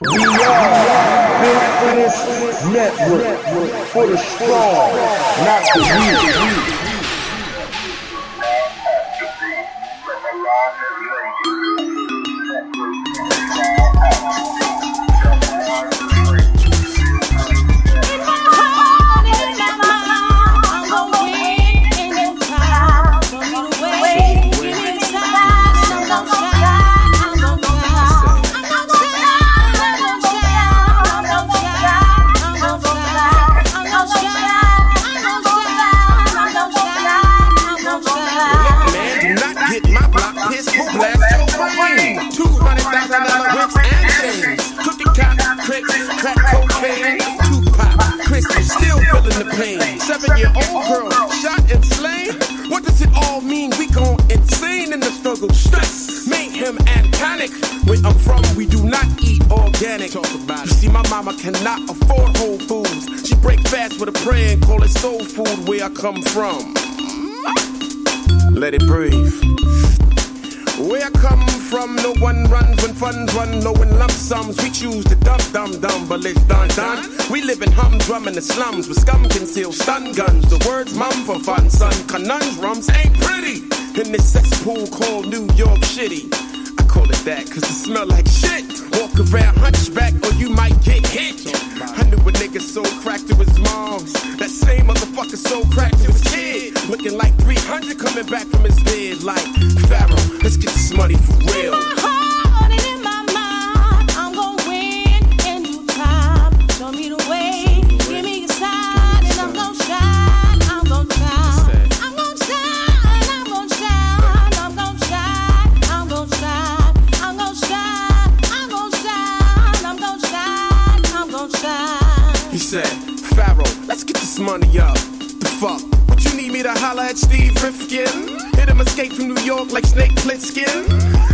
We are Built for This Network, for the strong, not the weak. Crack cocaine, Tupac, Christmas, still feeling the pain. 7-year-old girl, shot and slain. What does it all mean? We gone insane in the struggle. Stress, mayhem, and panic. Where I'm from, we do not eat organic. Talk about it. You see, my mama cannot afford Whole Foods. She break fast with a prayer and call it soul food. Where I come from, let it breathe. Where I come from, no one runs when funds run low in lump sums. We choose to dump, but it's done. We live in humdrum in the slums where scum conceal stun guns. The words mum for fun, son. Conundrums ain't pretty in this cesspool called New York Shitty. I call it that cause it smell like shit. Walk around hunchback or you might get hit. I knew a nigga so cracked to his moms. That same motherfucker so cracked to his kid. Looking like 300 coming back from his bed. Like Pharaoh, let's get this money for real. In my heart and in my mind, I'm gonna win in due time. Show me the way, give me your side, and I'm gonna shine, I'm gonna shine. I'm gonna shine, I'm gonna shine, I'm gonna shine, I'm gonna shine, I'm gonna shine, I'm gonna shine, I'm gonna shine, I'm gonna shine. He said, Pharaoh, let's get this money up. The fuck? What you need me to holler at Steve Rifkin? Hit him escape from New York like Snake Plissken?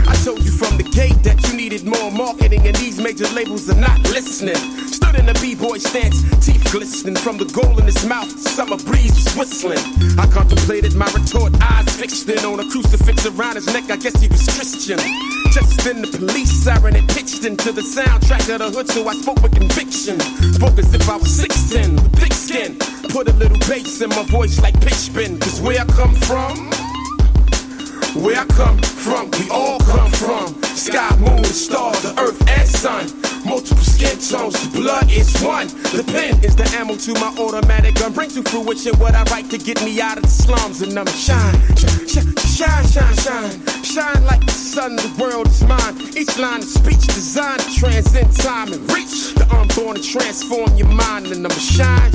I told you from the gate that you needed more marketing and these major labels are not listening. Stood in the b-boy stance, teeth glistening from the gold in his mouth, the summer breeze was whistling. I contemplated my retort, eyes fixed in on a crucifix around his neck, I guess he was Christian. Just then the police siren had pitched into the soundtrack of the hood, so I spoke with conviction. Spoke as if I was 16, with thick skin. Put a little bass in my voice like pitch spin, cause where I come from, we all come from. Sky, moon, stars, the earth and sun. Multiple skin tones, the blood is one. The pen is the ammo to my automatic gun. Bring to fruition what I write to get me out of the slums. And I'm shine like the sun, the world is mine. Each line of speech designed to transcend time and reach the unborn and transform your mind. And I'm shine.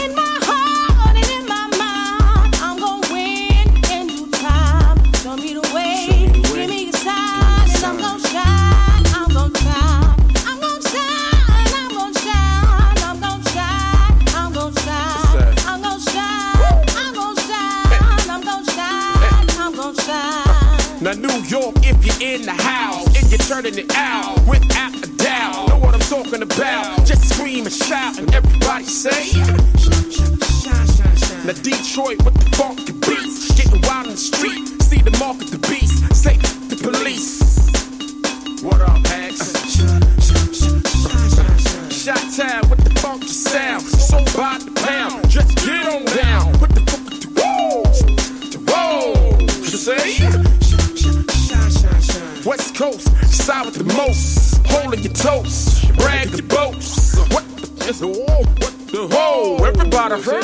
In my heart and in my mind, I'm gonna win in due time. Show me the way, give me your side, and I'm gonna shine, I'm gonna shine. I'm gonna shine, I'm gonna shine, I'm gonna shine, I'm gonna shine. I'm gonna shine, I'm gonna shine, I'm gonna shine, I'm gonna shine. Now New York, if you're in the house, and you're turning it out without a doubt, know what I'm talking about. Just scream and shout and everybody say now Detroit with the funky beats, getting wild in the street, see the mark of the beast, say the police. What up, Hags? Shot-town with the funky sound, so by the pound, just get on down. Put the fuck to whoa, you say? West Coast, side with the most, holding your toast, brag the boats. What the whoa, everybody heard.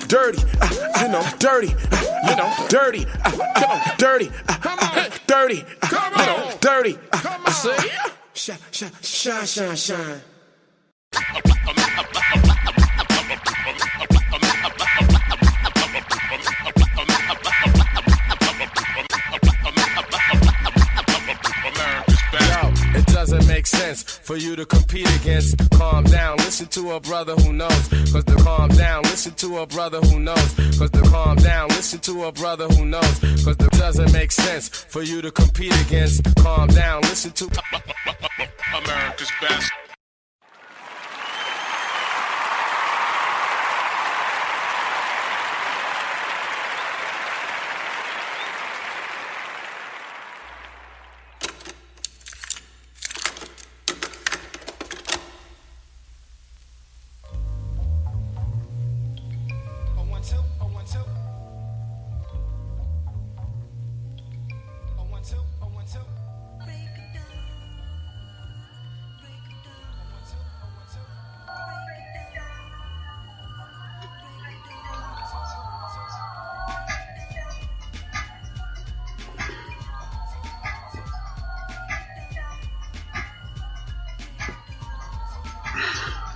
Dirty, you know, dirty, you know, dirty, come on, dirty, dirty, you know, dirty. I say, shine. Doesn't make sense for you to compete against. Calm down, listen to a brother who knows. Cause the calm down, listen to a brother who knows. Cause the calm down, listen to a brother who knows. Cause the doesn't make sense for you to compete against. Calm down, listen to America's best.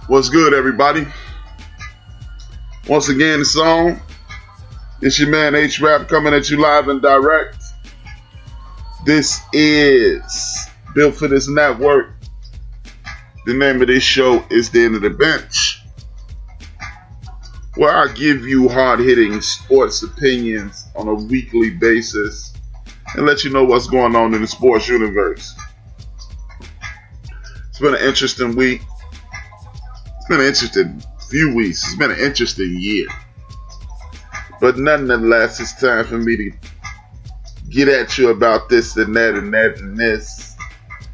What's good, everybody? Once again, the song. It's your man HRap coming at you live and direct. This is Built for This Network. The name of this show is The End of the Bench, where I give you hard-hitting sports opinions on a weekly basis and let you know what's going on in the sports universe. It's been an interesting week. It's been an interesting few weeks. It's been an interesting year. But nonetheless, it's time for me to get at you about this and that and that and this.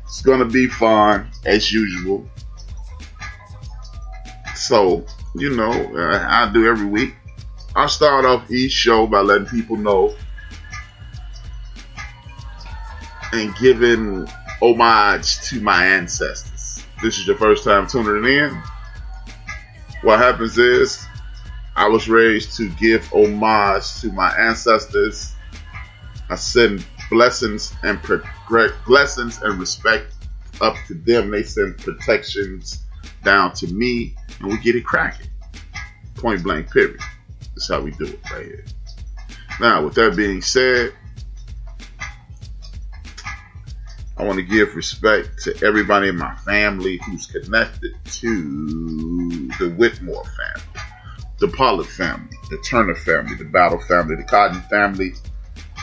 It's going to be fun, as usual. So, you know, I do every week. I'll start off each show by letting people know and giving homage to my ancestors. This is your first time tuning in. What happens is, I was raised to give homage to my ancestors. I send blessings and respect up to them. They send protections down to me, and we get it cracking. Point blank, period. That's how we do it right here. Now, with that being said, I want to give respect to everybody in my family who's connected to the Whitmore family, the Pollard family, the Turner family, the Battle family, the Cotton family,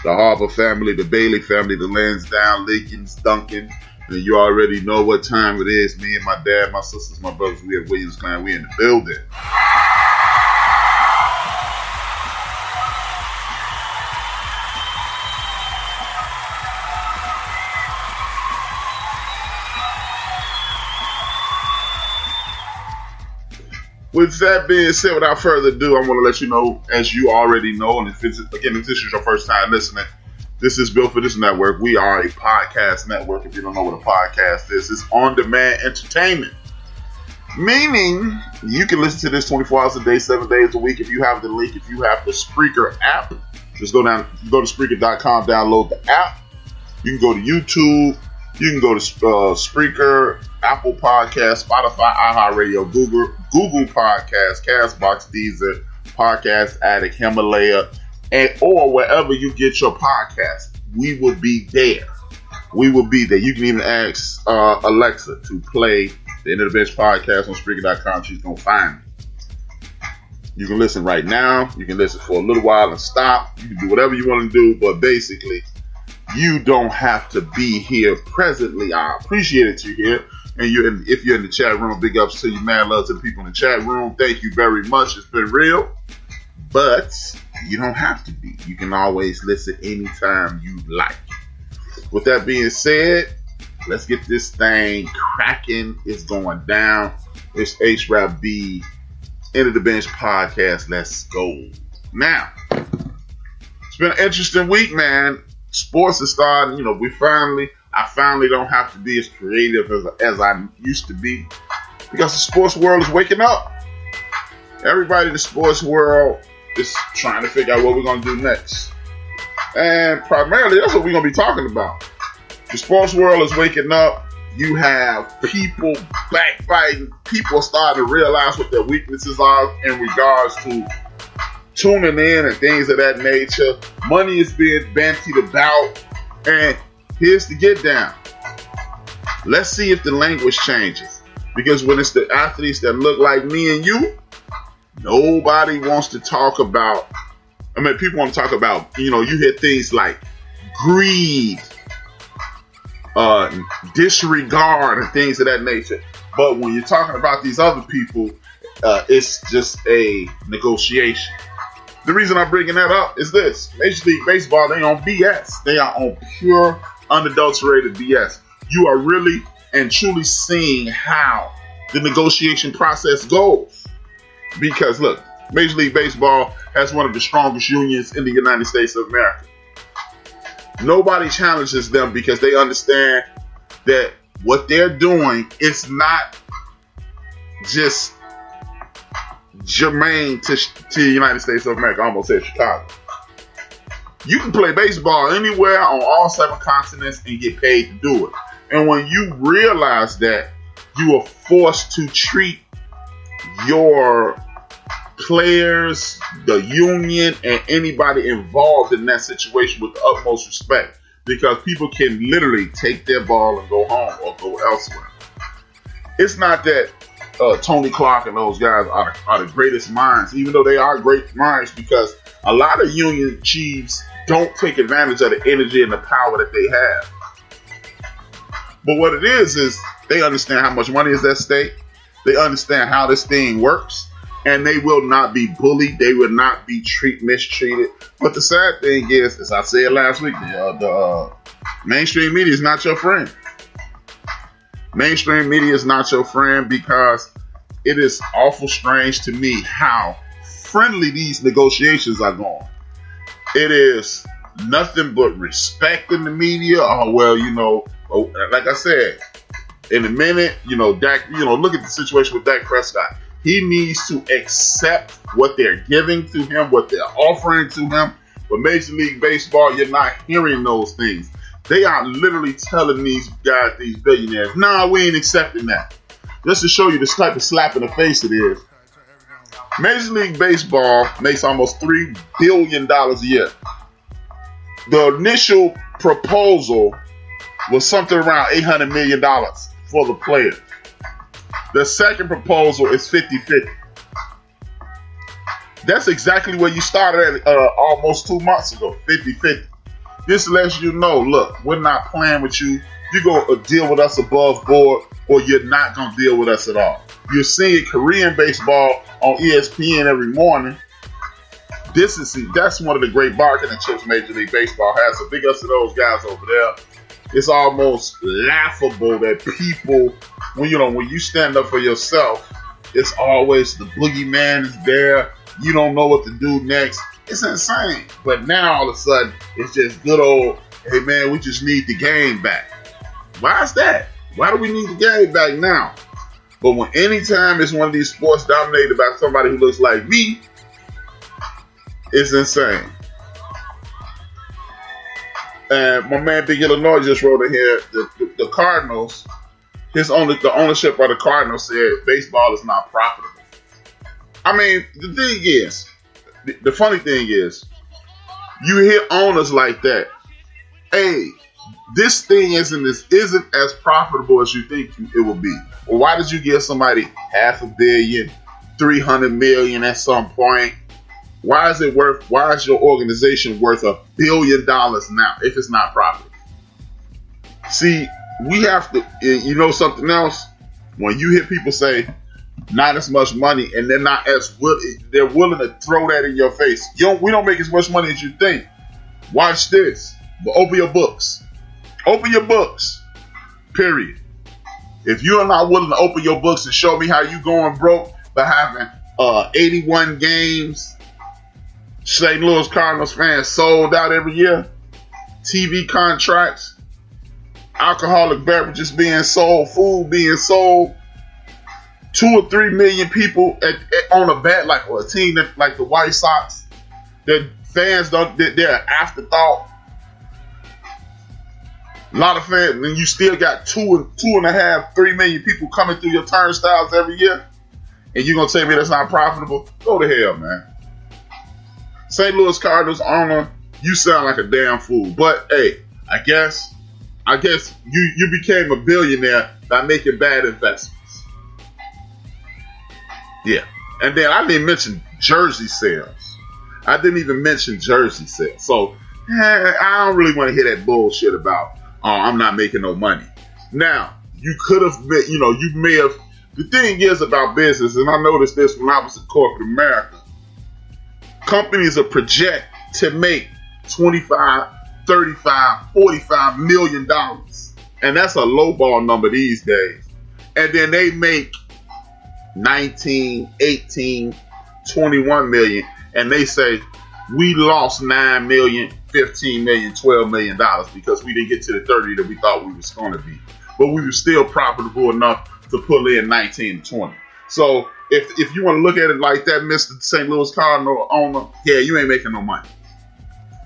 the Harper family, the Bailey family, the Lansdowne, Liggins, Duncan. And you already know what time it is. Me and my dad, my sisters, my brothers, we at Williams Clan. We in the building. With that being said, without further ado, I want to let you know, as you already know, and if this is your first time listening, this is Built for This Network. We are a podcast network. If you don't know what a podcast is, it's on-demand entertainment. Meaning, you can listen to this 24 hours a day, 7 days a week. If you have the link, if you have the Spreaker app, just go to Spreaker.com, download the app. You can go to YouTube. You can go to Spreaker, Apple Podcasts, Spotify, iHeartRadio, Google Podcasts, Castbox, Deezer, Podcast Addict, Himalaya, or wherever you get your podcast. We will be there. We will be there. You can even ask Alexa to play the End of the Bench podcast on Spreaker.com. She's going to find me. You can listen right now. You can listen for a little while and stop. You can do whatever you want to do, but basically, you don't have to be here presently. I appreciate it you're here. And if you're in the chat room, big ups to you, man. Love to the people in the chat room. Thank you very much. It's been real. But you don't have to be. You can always listen anytime you like. With that being said, let's get this thing cracking. It's going down. It's HRap B, End of the Bench podcast. Let's go. Now, it's been an interesting week, man. Sports is starting, I finally don't have to be as creative as I used to be, because the sports world is waking up. Everybody in the sports world is trying to figure out what we're going to do next. And primarily, that's what we're going to be talking about. The sports world is waking up. You have people backfighting. People are starting to realize what their weaknesses are in regards to tuning in and things of that nature. Money is being bantied about, and here's the get down. Let's see if the language changes, because when it's the athletes that look like me and you, nobody wants to talk about. People want to talk about, you hear things like greed, disregard, and things of that nature. But when you're talking about these other people, it's just a negotiation. The reason I'm bringing that up is this. Major League Baseball, they on BS. They are on pure, unadulterated BS. You are really and truly seeing how the negotiation process goes. Because, look, Major League Baseball has one of the strongest unions in the United States of America. Nobody challenges them because they understand that what they're doing is not just germane to the United States of America. I almost said Chicago. You can play baseball anywhere on all 7 continents and get paid to do it. And when you realize that, you are forced to treat your players, the union, and anybody involved in that situation with the utmost respect, because people can literally take their ball and go home or go elsewhere. It's not that Tony Clark and those guys are the greatest minds, even though they are great minds, because a lot of union chiefs don't take advantage of the energy and the power that they have. But what it is they understand how much money is at stake. They understand how this thing works, and they will not be bullied. They will not be mistreated. But the sad thing is, as I said last week, the mainstream media is not your friend. Mainstream media is not your friend, because it is awful strange to me how friendly these negotiations are going. It is nothing but respect in the media. Oh, well, like I said, in a minute, Dak, look at the situation with Dak Prescott. He needs to accept what they're giving to him, what they're offering to him. But Major League Baseball, you're not hearing those things. They are literally telling these guys, these billionaires, nah, we ain't accepting that. Just to show you the type of slap in the face it is. Major League Baseball makes almost $3 billion a year. The initial proposal was something around $800 million for the players. The second proposal is 50-50. That's exactly where you started at almost 2 months ago, 50-50. This lets you know, look, we're not playing with you. You're going to deal with us above board, or you're not going to deal with us at all. You're seeing Korean baseball on ESPN every morning. That's one of the great bargaining chips Major League Baseball has. So big ups to those guys over there. It's almost laughable that people, when you stand up for yourself, it's always the boogeyman is there. You don't know what to do next. It's insane. But now all of a sudden, it's just good old, hey man, we just need the game back. Why is that? Why do we need the game back now? But when anytime it's one of these sports dominated by somebody who looks like me, it's insane. And my man Big Illinois just wrote in here, the Cardinals, the ownership of the Cardinals said baseball is not profitable. I mean, the thing is, the funny thing is, you hear owners like that, hey, this thing isn't as profitable as you think it will be. Well, why did you give somebody $500 million, $300 million at some point? Why is your organization worth $1 billion now if it's not profitable? See, we have to, something else, when you hear people say not as much money and they're not they're willing to throw that in your face. We don't make as much money as you think. Watch this. But open your books. Open your books. Period. If you are not willing to open your books and show me how you going broke by having 81 games, St. Louis Cardinals fans sold out every year, TV contracts, alcoholic beverages being sold, food being sold, 2 or 3 million people on a bat, like a team like the White Sox, that fans they're an afterthought. A lot of fans, and you still got 2.5, 3 million people coming through your turnstiles every year, and you're gonna tell me that's not profitable? Go to hell, man. St. Louis Cardinals owner, you sound like a damn fool. But hey, I guess you became a billionaire by making bad investments. Yeah. And then I didn't mention jersey sales. I didn't even mention jersey sales. So I don't really want to hear that bullshit about I'm not making no money. Now, you could have been, you may have. The thing is about business, and I noticed this when I was in corporate America, companies are project to make $25, $35, $45 million. And that's a lowball number these days. And then they make 19, 18, 21 million. And they say, we lost 9 million, 15 million, $12 million because we didn't get to the 30 that we thought we was going to be. But we were still profitable enough to pull in 19 to 20. So if you want to look at it like that, Mr. St. Louis Cardinal owner, yeah, you ain't making no money.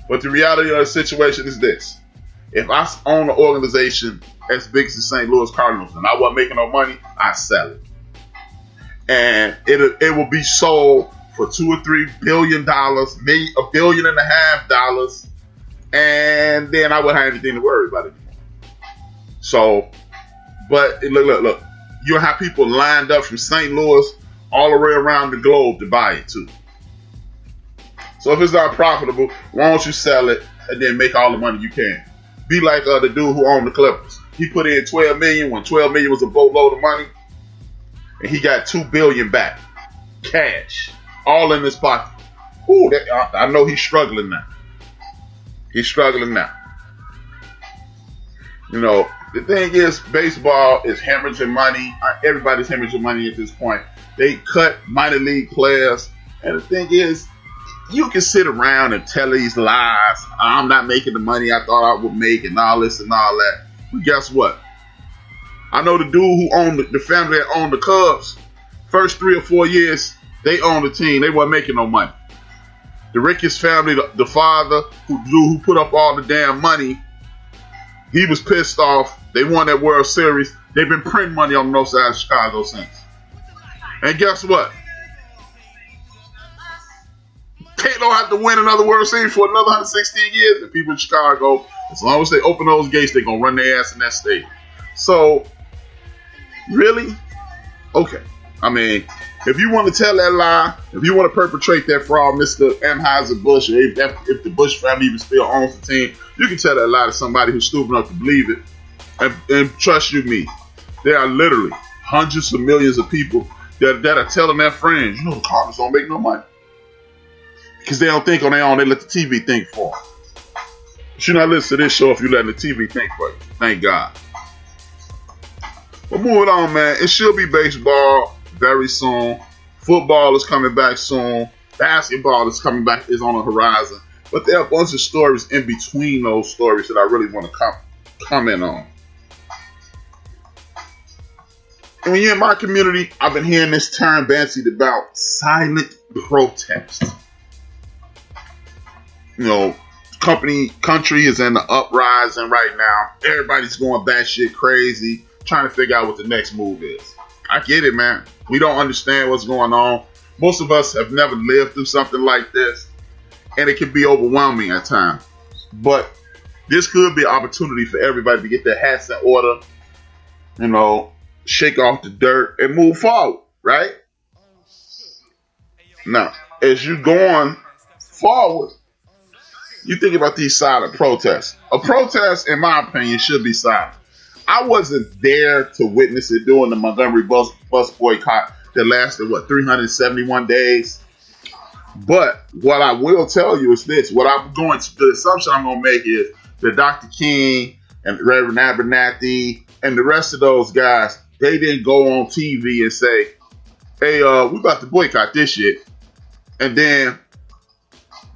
But the reality of the situation is this. If I own an organization as big as the St. Louis Cardinals and I wasn't making no money, I sell it. and it will be sold for $2 or $3 billion, maybe $1.5 billion, and then I wouldn't have anything to worry about anymore. So, but look, you'll have people lined up from St. Louis all the way around the globe to buy it too. So if it's not profitable, why don't you sell it and then make all the money you can? Be like the dude who owned the Clippers. He put in $12 million when $12 million was a boatload of money, and he got $2 billion back, cash, all in his pocket. Ooh, I know he's struggling now. He's struggling now. You know, the thing is, baseball is hemorrhaging money. Everybody's hemorrhaging money at this point. They cut minor league players, and the thing is, you can sit around and tell these lies. I'm not making the money I thought I would make and all this and all that. But guess what? I know the dude who owned the family that owned the Cubs. First 3 or 4 years, they owned the team. They weren't making no money. The Ricketts family, the father who put up all the damn money, he was pissed off. They won that World Series. They've been printing money on the north side of Chicago since. And guess what? They don't have to win another World Series for another 116 years. The people in Chicago, as long as they open those gates, they're going to run their ass in that stadium. So, really? Okay. I mean, if you want to tell that lie, if you want to perpetrate that fraud, Mr. Anheuser-Busch, or if the Bush family even still owns the team, you can tell that lie to somebody who's stupid enough to believe it. And trust you me, there are literally hundreds of millions of people that are telling their friends, the Cardinals don't make no money. Because they don't think on their own, they let the TV think for them. You should not listen to this show if you're letting the TV think for you. Thank God. But moving on, man. It should be baseball very soon. Football is coming back soon. Basketball is coming back, is on the horizon. But there are a bunch of stories in between those stories that I really want to comment on. And when you're in my community, I've been hearing this term bandied about, silent protest. Country is in the uprising right now. Everybody's going batshit crazy, trying to figure out what the next move is. I get it, man. We don't understand what's going on. Most of us have never lived through something like this, and it can be overwhelming at times. But this could be an opportunity for everybody to get their hats in order, shake off the dirt and move forward, right? Now, as you're going forward, you think about these silent protests. A protest, in my opinion, should be silent. I wasn't there to witness it during the Montgomery bus boycott that lasted, 371 days? But what I will tell you is this. The assumption I'm going to make is that Dr. King and Reverend Abernathy and the rest of those guys, they didn't go on TV and say, hey, we about to boycott this shit, and then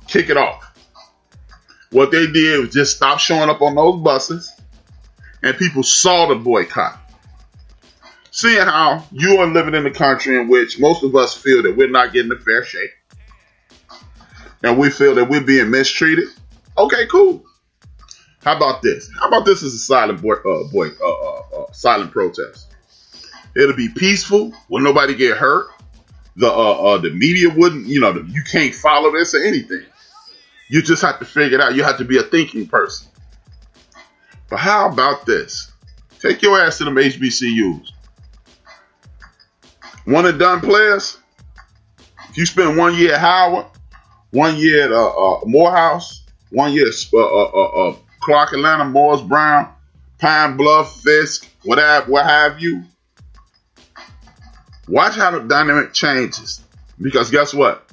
kick it off. What they did was just stop showing up on those buses, and people saw the boycott. Seeing how you are living in a country in which most of us feel that we're not getting a fair shake, and we feel that we're being mistreated. Okay, cool. How about this? How about this as a silent silent protest? It'll be peaceful. Will nobody get hurt? The media wouldn't. You can't follow this or anything. You just have to figure it out. You have to be a thinking person. But how about this? Take your ass to them HBCUs. One and done players. If you spend 1 year at Howard, 1 year at Morehouse, 1 year at Clark Atlanta, Morris Brown, Pine Bluff, Fisk, what have you. Watch how the dynamic changes. Because guess what?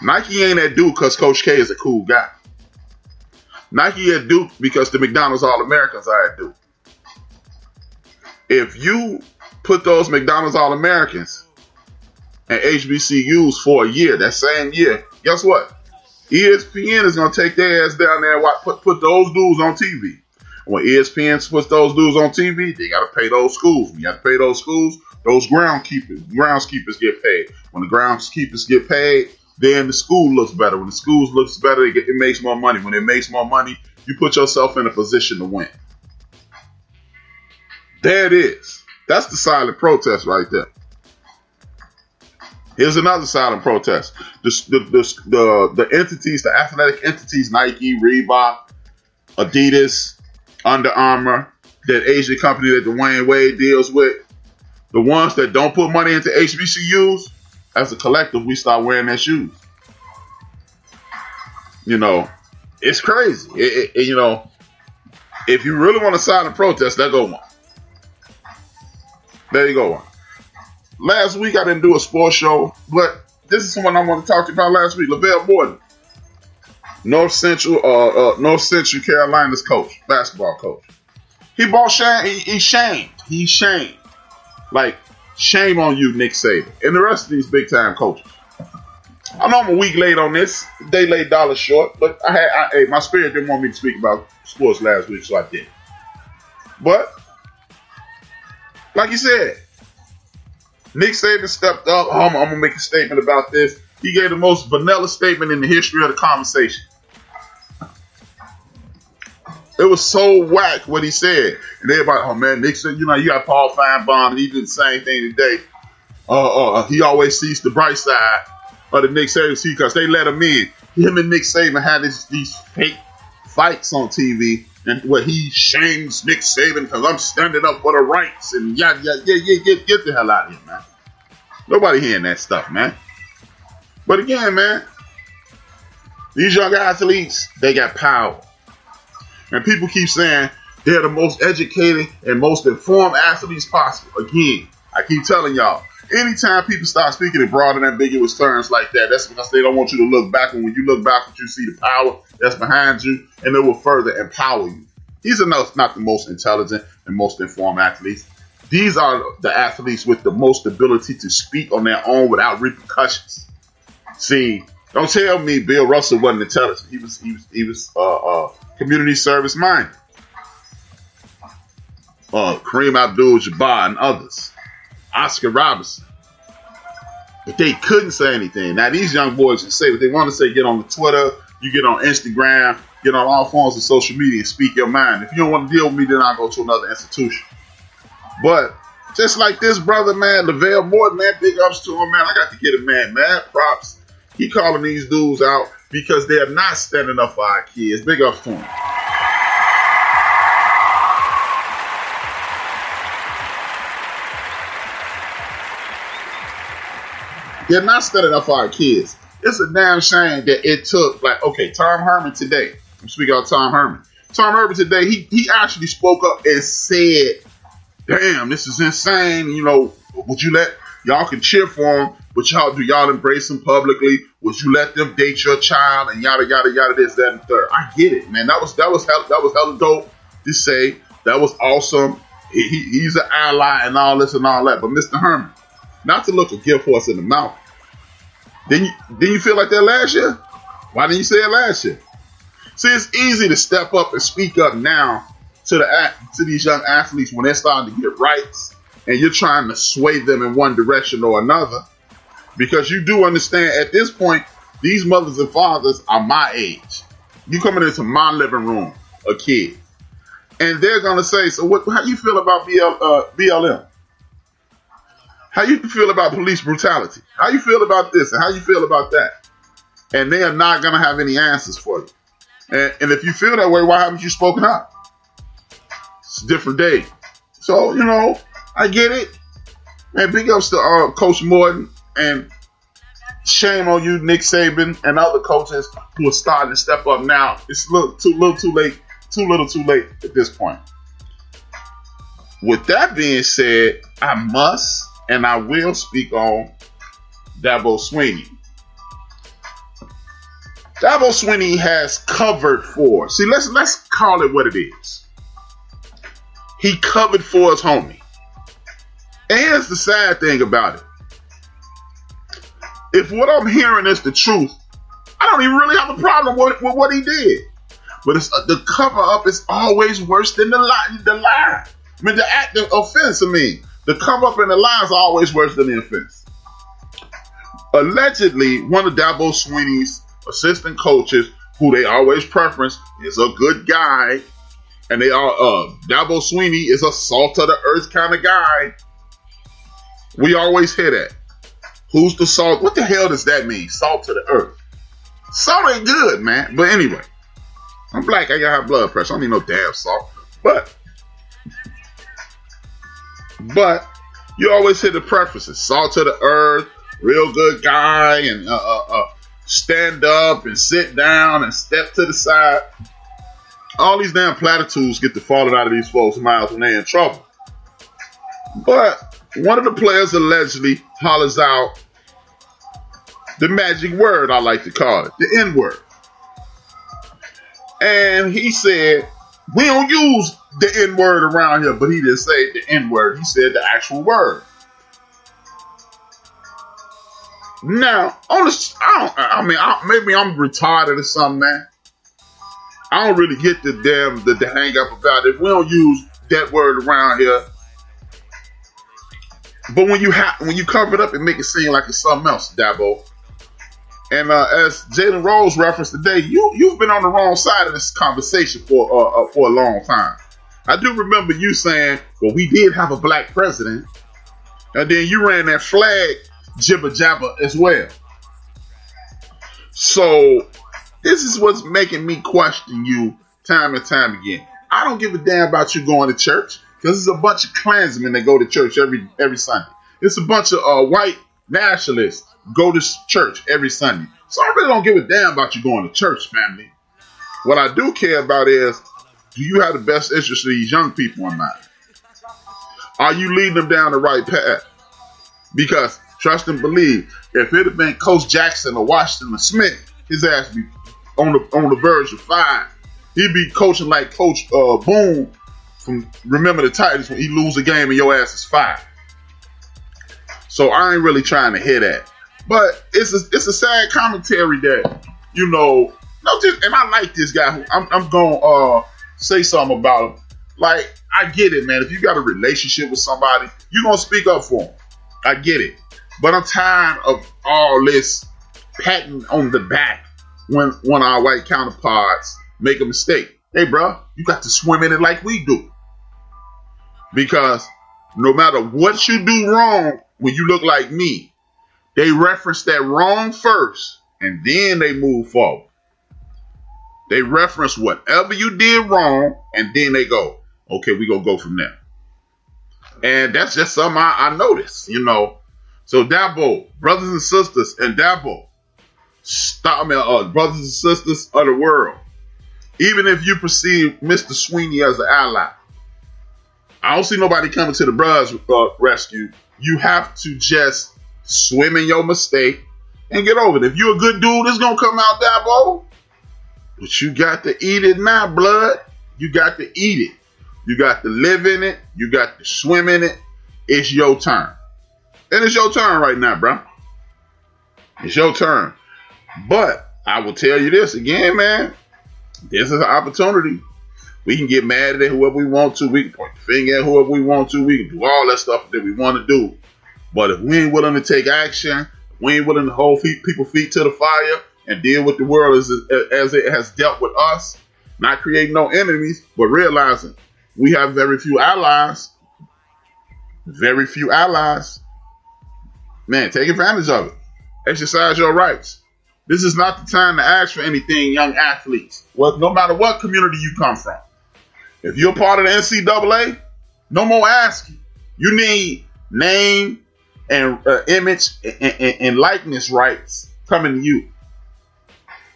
Nike ain't at Duke because Coach K is a cool guy. Nike at Duke because the McDonald's All-Americans are at Duke. If you put those McDonald's All-Americans and HBCUs for a year, that same year, guess what? ESPN is going to take their ass down there and put those dudes on TV. When ESPN puts those dudes on TV, they got to pay those schools. You got to pay those schools. Those groundskeepers get paid. When the groundskeepers get paid, then the school looks better. When the school looks better, it makes more money. When it makes more money, you put yourself in a position to win. There it is. That's the silent protest right there. Here's another silent protest. The entities, the athletic entities, Nike, Reebok, Adidas, Under Armour, that Asian company that Dwayne Wade deals with, the ones that don't put money into HBCUs, as a collective, we start wearing their shoes. You know, it's crazy. You know, if you really want to silent protest, there go one. There you go one. Last week I didn't do a sports show, but this is someone I want to talk to you about last week. Lavelle Morton, North Central Carolina's coach, basketball coach. He bought shame. He's shamed. He's shamed. Like, shame on you, Nick Saban, and the rest of these big time coaches. I know I'm a week late on this. Day late, dollar short. But my spirit didn't want me to speak about sports last week, so I did. But like you said, Nick Saban stepped up. I'm going to make a statement about this. He gave the most vanilla statement in the history of the conversation. It was so whack what he said. And everybody, oh man, Nick said, you know, you got Paul Feinbaum, and he did the same thing today. He always sees the bright side of the Nick Saban seat because they let him in. Him and Nick Saban had these fake fights on TV, and where he shames Nick Saban because I'm standing up for the rights and get the hell out of here, man. Nobody hearing that stuff, man. But again, man, these young athletes, they got power. And people keep saying they're the most educated and most informed athletes possible. Again, I keep telling y'all, anytime people start speaking in broad and ambiguous terms like that, that's because they don't want you to look back. And when you look back, you see the power that's behind you, and it will further empower you. These are not the most intelligent and most informed athletes. These are the athletes with the most ability to speak on their own without repercussions. See, don't tell me Bill Russell wasn't intelligent. He was community service minded. Kareem Abdul-Jabbar and others. Oscar Robertson. But they couldn't say anything. Now these young boys can say what they want to say. Get on the Twitter, you get on Instagram, get on all forms of social media and speak your mind. If you don't want to deal with me, then I'll go to another institution. But just like this brother, man, Lavelle Morton, man, big ups to him, man. I got to get him, man, mad props. He calling these dudes out because they are not standing up for our kids. Big ups to him. They're not standing up for our kids. It's a damn shame that it took, like, okay, Tom Herman today. I'm speaking of Tom Herman. Tom Herman today, he actually spoke up and said, damn, this is insane. You know, would you let, y'all can cheer for him, but y'all embrace him publicly? Would you let them date your child and yada, yada, yada, this, that, and the third? I get it, man. That was hella dope to say. That was awesome. He's an ally and all this and all that. But Mr. Herman, not to look a gift horse in the mouth. Didn't you feel like that last year? Why didn't you say it last year? See, it's easy to step up and speak up now to these young athletes when they're starting to get rights and you're trying to sway them in one direction or another. Because you do understand at this point, these mothers and fathers are my age. You coming into my living room, a kid, and they're gonna say, "So how you feel about BLM? How you feel about police brutality? How you feel about this? And how you feel about that?" And they are not gonna have any answers for you. And if you feel that way, why haven't you spoken up? It's a different day. So, you know, I get it. Man, big ups to Coach Morton, and shame on you, Nick Saban, and other coaches who are starting to step up now. It's a little too late at this point. With that being said, I must and I will speak on Dabo Swinney. Dabo Swinney has covered for. See, let's call it what it is. He covered for his homie. And here's the sad thing about it. If what I'm hearing is the truth, I don't even really have a problem with what he did. But the cover up is always worse than the lie. I mean, the offense. The cover up and the lie is always worse than the offense. Allegedly, one of Dabo Swinney's assistant coaches, who they always preference, is a good guy, and Dabo Swinney is a salt of the earth kind of guy. We always hear that. Who's the salt? What the hell does that mean? Salt to the earth. Salt ain't good, man. But anyway, I'm black. I got high blood pressure. I don't need no damn salt. But you always hear the prefaces. Salt to the earth, real good guy, and stand up and sit down and step to the side. All these damn platitudes get to falling out of these folks' mouths when they're in trouble. But one of the players allegedly hollers out the magic word, I like to call it, the N-word. And he said, we don't use the N-word around here, but he didn't say the N-word. He said the actual word. Now, maybe I'm retarded or something, man. I don't really get the hang up about it. We don't use that word around here. But when you cover it up and make it seem like it's something else, Dabo. And as Jalen Rose referenced today, you've been on the wrong side of this conversation for a long time. I do remember you saying, well, we did have a black president. And then you ran that flag jibber jabber as well. So this is what's making me question you time and time again. I don't give a damn about you going to church, because there's a bunch of Klansmen that go to church every Sunday. It's a bunch of white nationalists go to church every Sunday. So I really don't give a damn about you going to church, family. What I do care about is, do you have the best interest of these young people or not? Are you leading them down the right path? Because trust and believe, if it had been Coach Jackson or Washington or Smith, his ass would be on the verge of fire. He'd be coaching like Coach Boone from Remember the Titans when he lose a game and your ass is fired. So I ain't really trying to hear that. But it's a sad commentary that, and I like this guy. I'm gonna say something about him. Like, I get it, man. If you got a relationship with somebody, you're gonna speak up for them. I get it. But I'm tired of all this patting on the back when our white counterparts make a mistake. Hey, bro, you got to swim in it like we do. Because no matter what you do wrong, when you look like me, they reference that wrong first, and then they move forward. They reference whatever you did wrong, and then they go, okay, we gonna go from there. And that's just something I noticed, So Dabo, brothers and sisters, and Dabo, brothers and sisters of the world, even if you perceive Mr. Sweeney as an ally, I don't see nobody coming to the bruh's rescue. You have to just swim in your mistake and get over it. If you're a good dude, it's going to come out, Dabo. But you got to eat it now, blood. You got to eat it. You got to live in it. You got to swim in it. It's your turn. And it's your turn right now, bro. It's your turn. But I will tell you this again, man. This is an opportunity. We can get mad at whoever we want to. We can point the finger at whoever we want to. We can do all that stuff that we want to do. But if we ain't willing to take action, if we ain't willing to hold people's feet to the fire and deal with the world as it has dealt with us, not creating no enemies, but realizing we have very few allies. Very few allies. Man, take advantage of it. Exercise your rights. This is not the time to ask for anything, young athletes. Well, no matter what community you come from. If you're part of the NCAA, no more asking. You need name and image and likeness rights coming to you.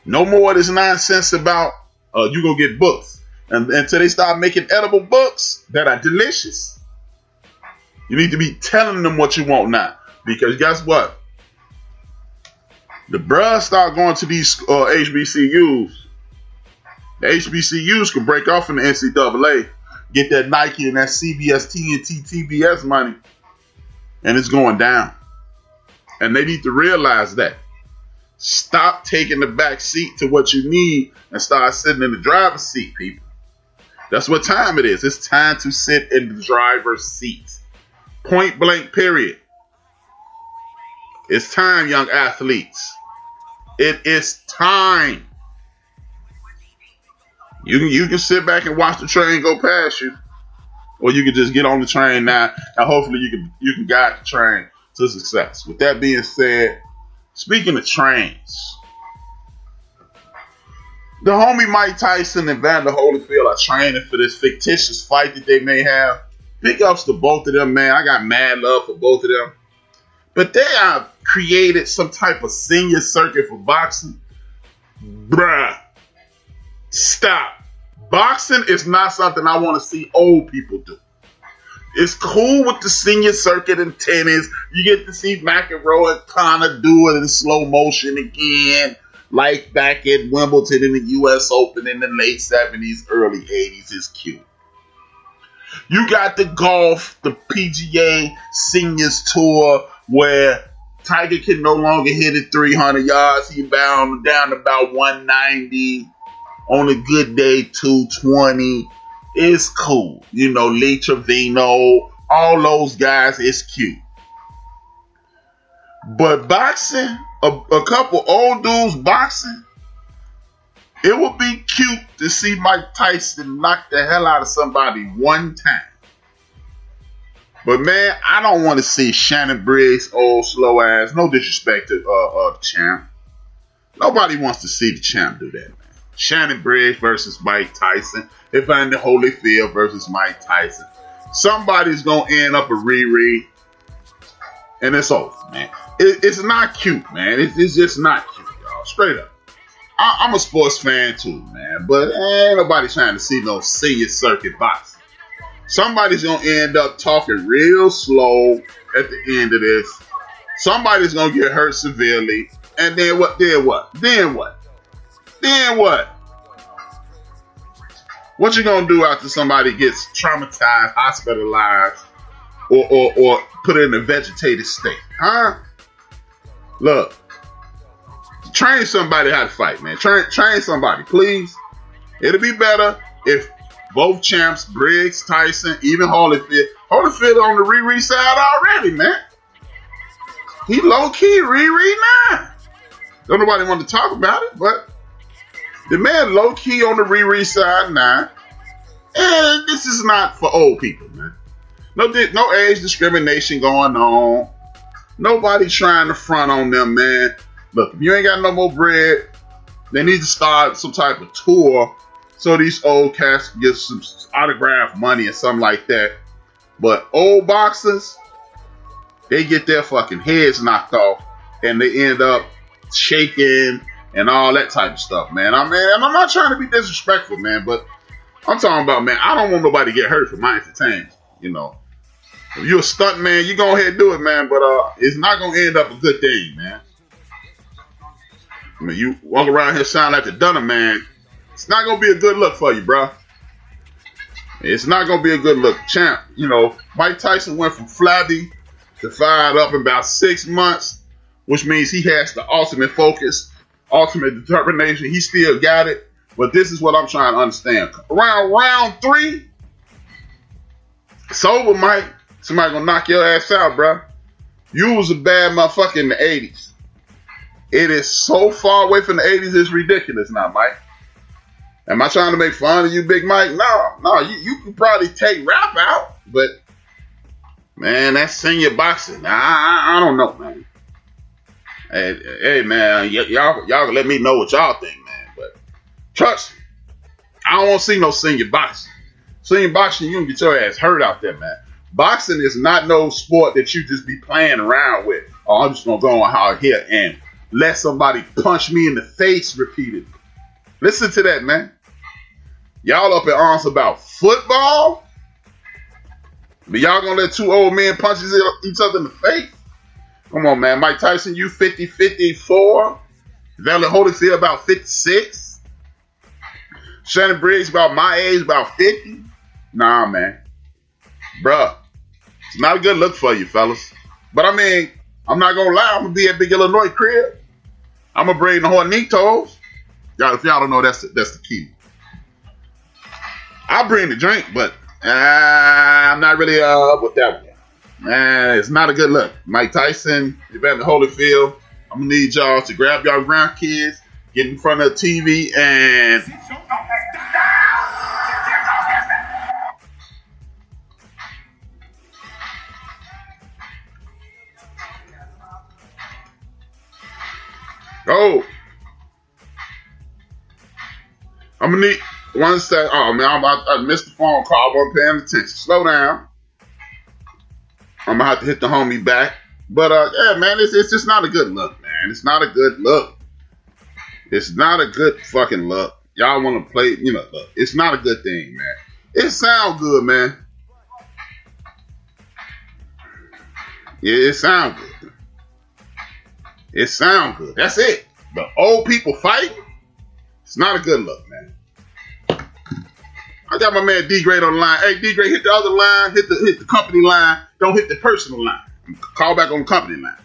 No more of this nonsense about you gonna get books. And until they start making edible books that are delicious, you need to be telling them what you want now. Because guess what? The bruh start going to these HBCUs. The HBCUs can break off in the NCAA, get that Nike and that CBS, TNT, TBS money, and it's going down. And they need to realize that. Stop taking the back seat to what you need and start sitting in the driver's seat, people. That's what time it is. It's time to sit in the driver's seat. Point blank, period. It's time, young athletes. It is time. You can sit back and watch the train go past you, or you can just get on the train now, and hopefully you can guide the train to success. With that being said, speaking of trains, the homie Mike Tyson and Vander Holyfield are training for this fictitious fight that they may have. Big ups to both of them, man. I got mad love for both of them. But they have created some type of senior circuit for boxing. Bruh. Stop. Boxing is not something I want to see old people do. It's cool with the senior circuit and tennis. You get to see McEnroe and Conor do it in slow motion again, like back at Wimbledon in the U.S. Open in the late 70s, early 80s. It's cute. You got the golf, the PGA Seniors Tour, where Tiger can no longer hit it 300 yards. He bound down to about 190. On a good day, 220. It's cool. You know, Lee Trevino, all those guys, it's cute. But boxing, a couple old dudes boxing, it would be cute to see Mike Tyson knock the hell out of somebody one time. But man, I don't want to see Shannon Briggs, old slow ass. No disrespect to the champ. Nobody wants to see the champ do that, man. Shannon Briggs versus Mike Tyson. Evander Holyfield versus Mike Tyson. Somebody's gonna end up a Riri, and it's over, man. It's not cute, man. It's just not cute, y'all. Straight up. I'm a sports fan too, man, but ain't nobody trying to see no senior circuit boxing. Somebody's gonna end up talking real slow at the end of this. Somebody's gonna get hurt severely, and then what? Then what? Then what? Then what? What you gonna do after somebody gets traumatized, hospitalized, or put in a vegetative state? Huh? Look, train somebody how to fight, man. Train somebody, please. It'll be better if both champs, Briggs, Tyson, even Holyfield on the Riri side already, man. He low-key Riri now. Don't nobody want to talk about it, but the man low-key on the Riri side now. And this is not for old people, man. No age discrimination going on. Nobody trying to front on them, man. Look, if you ain't got no more bread, they need to start some type of tour so these old cats can get some autograph money or something like that. But old boxers, they get their fucking heads knocked off and they end up shaking and all that type of stuff, man. And I'm not trying to be disrespectful, man, but I'm talking about, man, I don't want nobody to get hurt for my entertainment, you know. If you're a stunt man, you go ahead and do it, man, but it's not going to end up a good thing, man. I mean, you walk around here sound like the Dunner man, it's not going to be a good look for you, bro. It's not going to be a good look. Champ, you know, Mike Tyson went from flabby to fired up in about 6 months, which means he has the ultimate focus, ultimate determination. He still got it, but this is what I'm trying to understand. Around round 3, it's over, Mike. Somebody gonna knock your ass out, bro. You was a bad motherfucker in the 80s. It is so far away from the 80s, it's ridiculous now, Mike. Am I trying to make fun of you, Big Mike? No, you can probably take rap out, but man, that's senior boxing. I don't know, man. Hey, man, y'all can let me know what y'all think, man. But trust me, I don't want to see no senior boxing. Senior boxing, you can get your ass hurt out there, man. Boxing is not no sport that you just be playing around with. Oh, I'm just gonna go on out here and let somebody punch me in the face repeatedly. Listen to that, man. Y'all up in arms about football? But y'all gonna let 2 old men punch each other in the face? Come on, man. Mike Tyson, you 50, 54. Vander Holyfield about 56. Shannon Briggs about my age, about 50. Nah, man. Bruh. It's not a good look for you, fellas. But I mean, I'm not gonna lie. I'm gonna be at Big Illinois crib. I'm gonna bring the Hornitos. Y'all, if y'all don't know, that's the key. I'll bring the drink, but I'm not really with that one. It's not a good look. Mike Tyson, Evander Holyfield, I'm gonna need y'all to grab y'all grandkids, get in front of the TV, and Yo. I'm gonna need one sec. Oh man, I missed the phone call. I wasn't paying attention. Slow down. I'm gonna have to hit the homie back. But yeah, man, it's just not a good look, man. It's not a good look. It's not a good fucking look. Y'all want to play, look. It's not a good thing, man. It sound good, man. Yeah, it sound good. It sound good. That's it. The old people fighting. It's not a good look, man. I got my man D-Grade on the line. Hey, D-Grade, hit the other line. Hit the company line. Don't hit the personal line. Call back on the company line.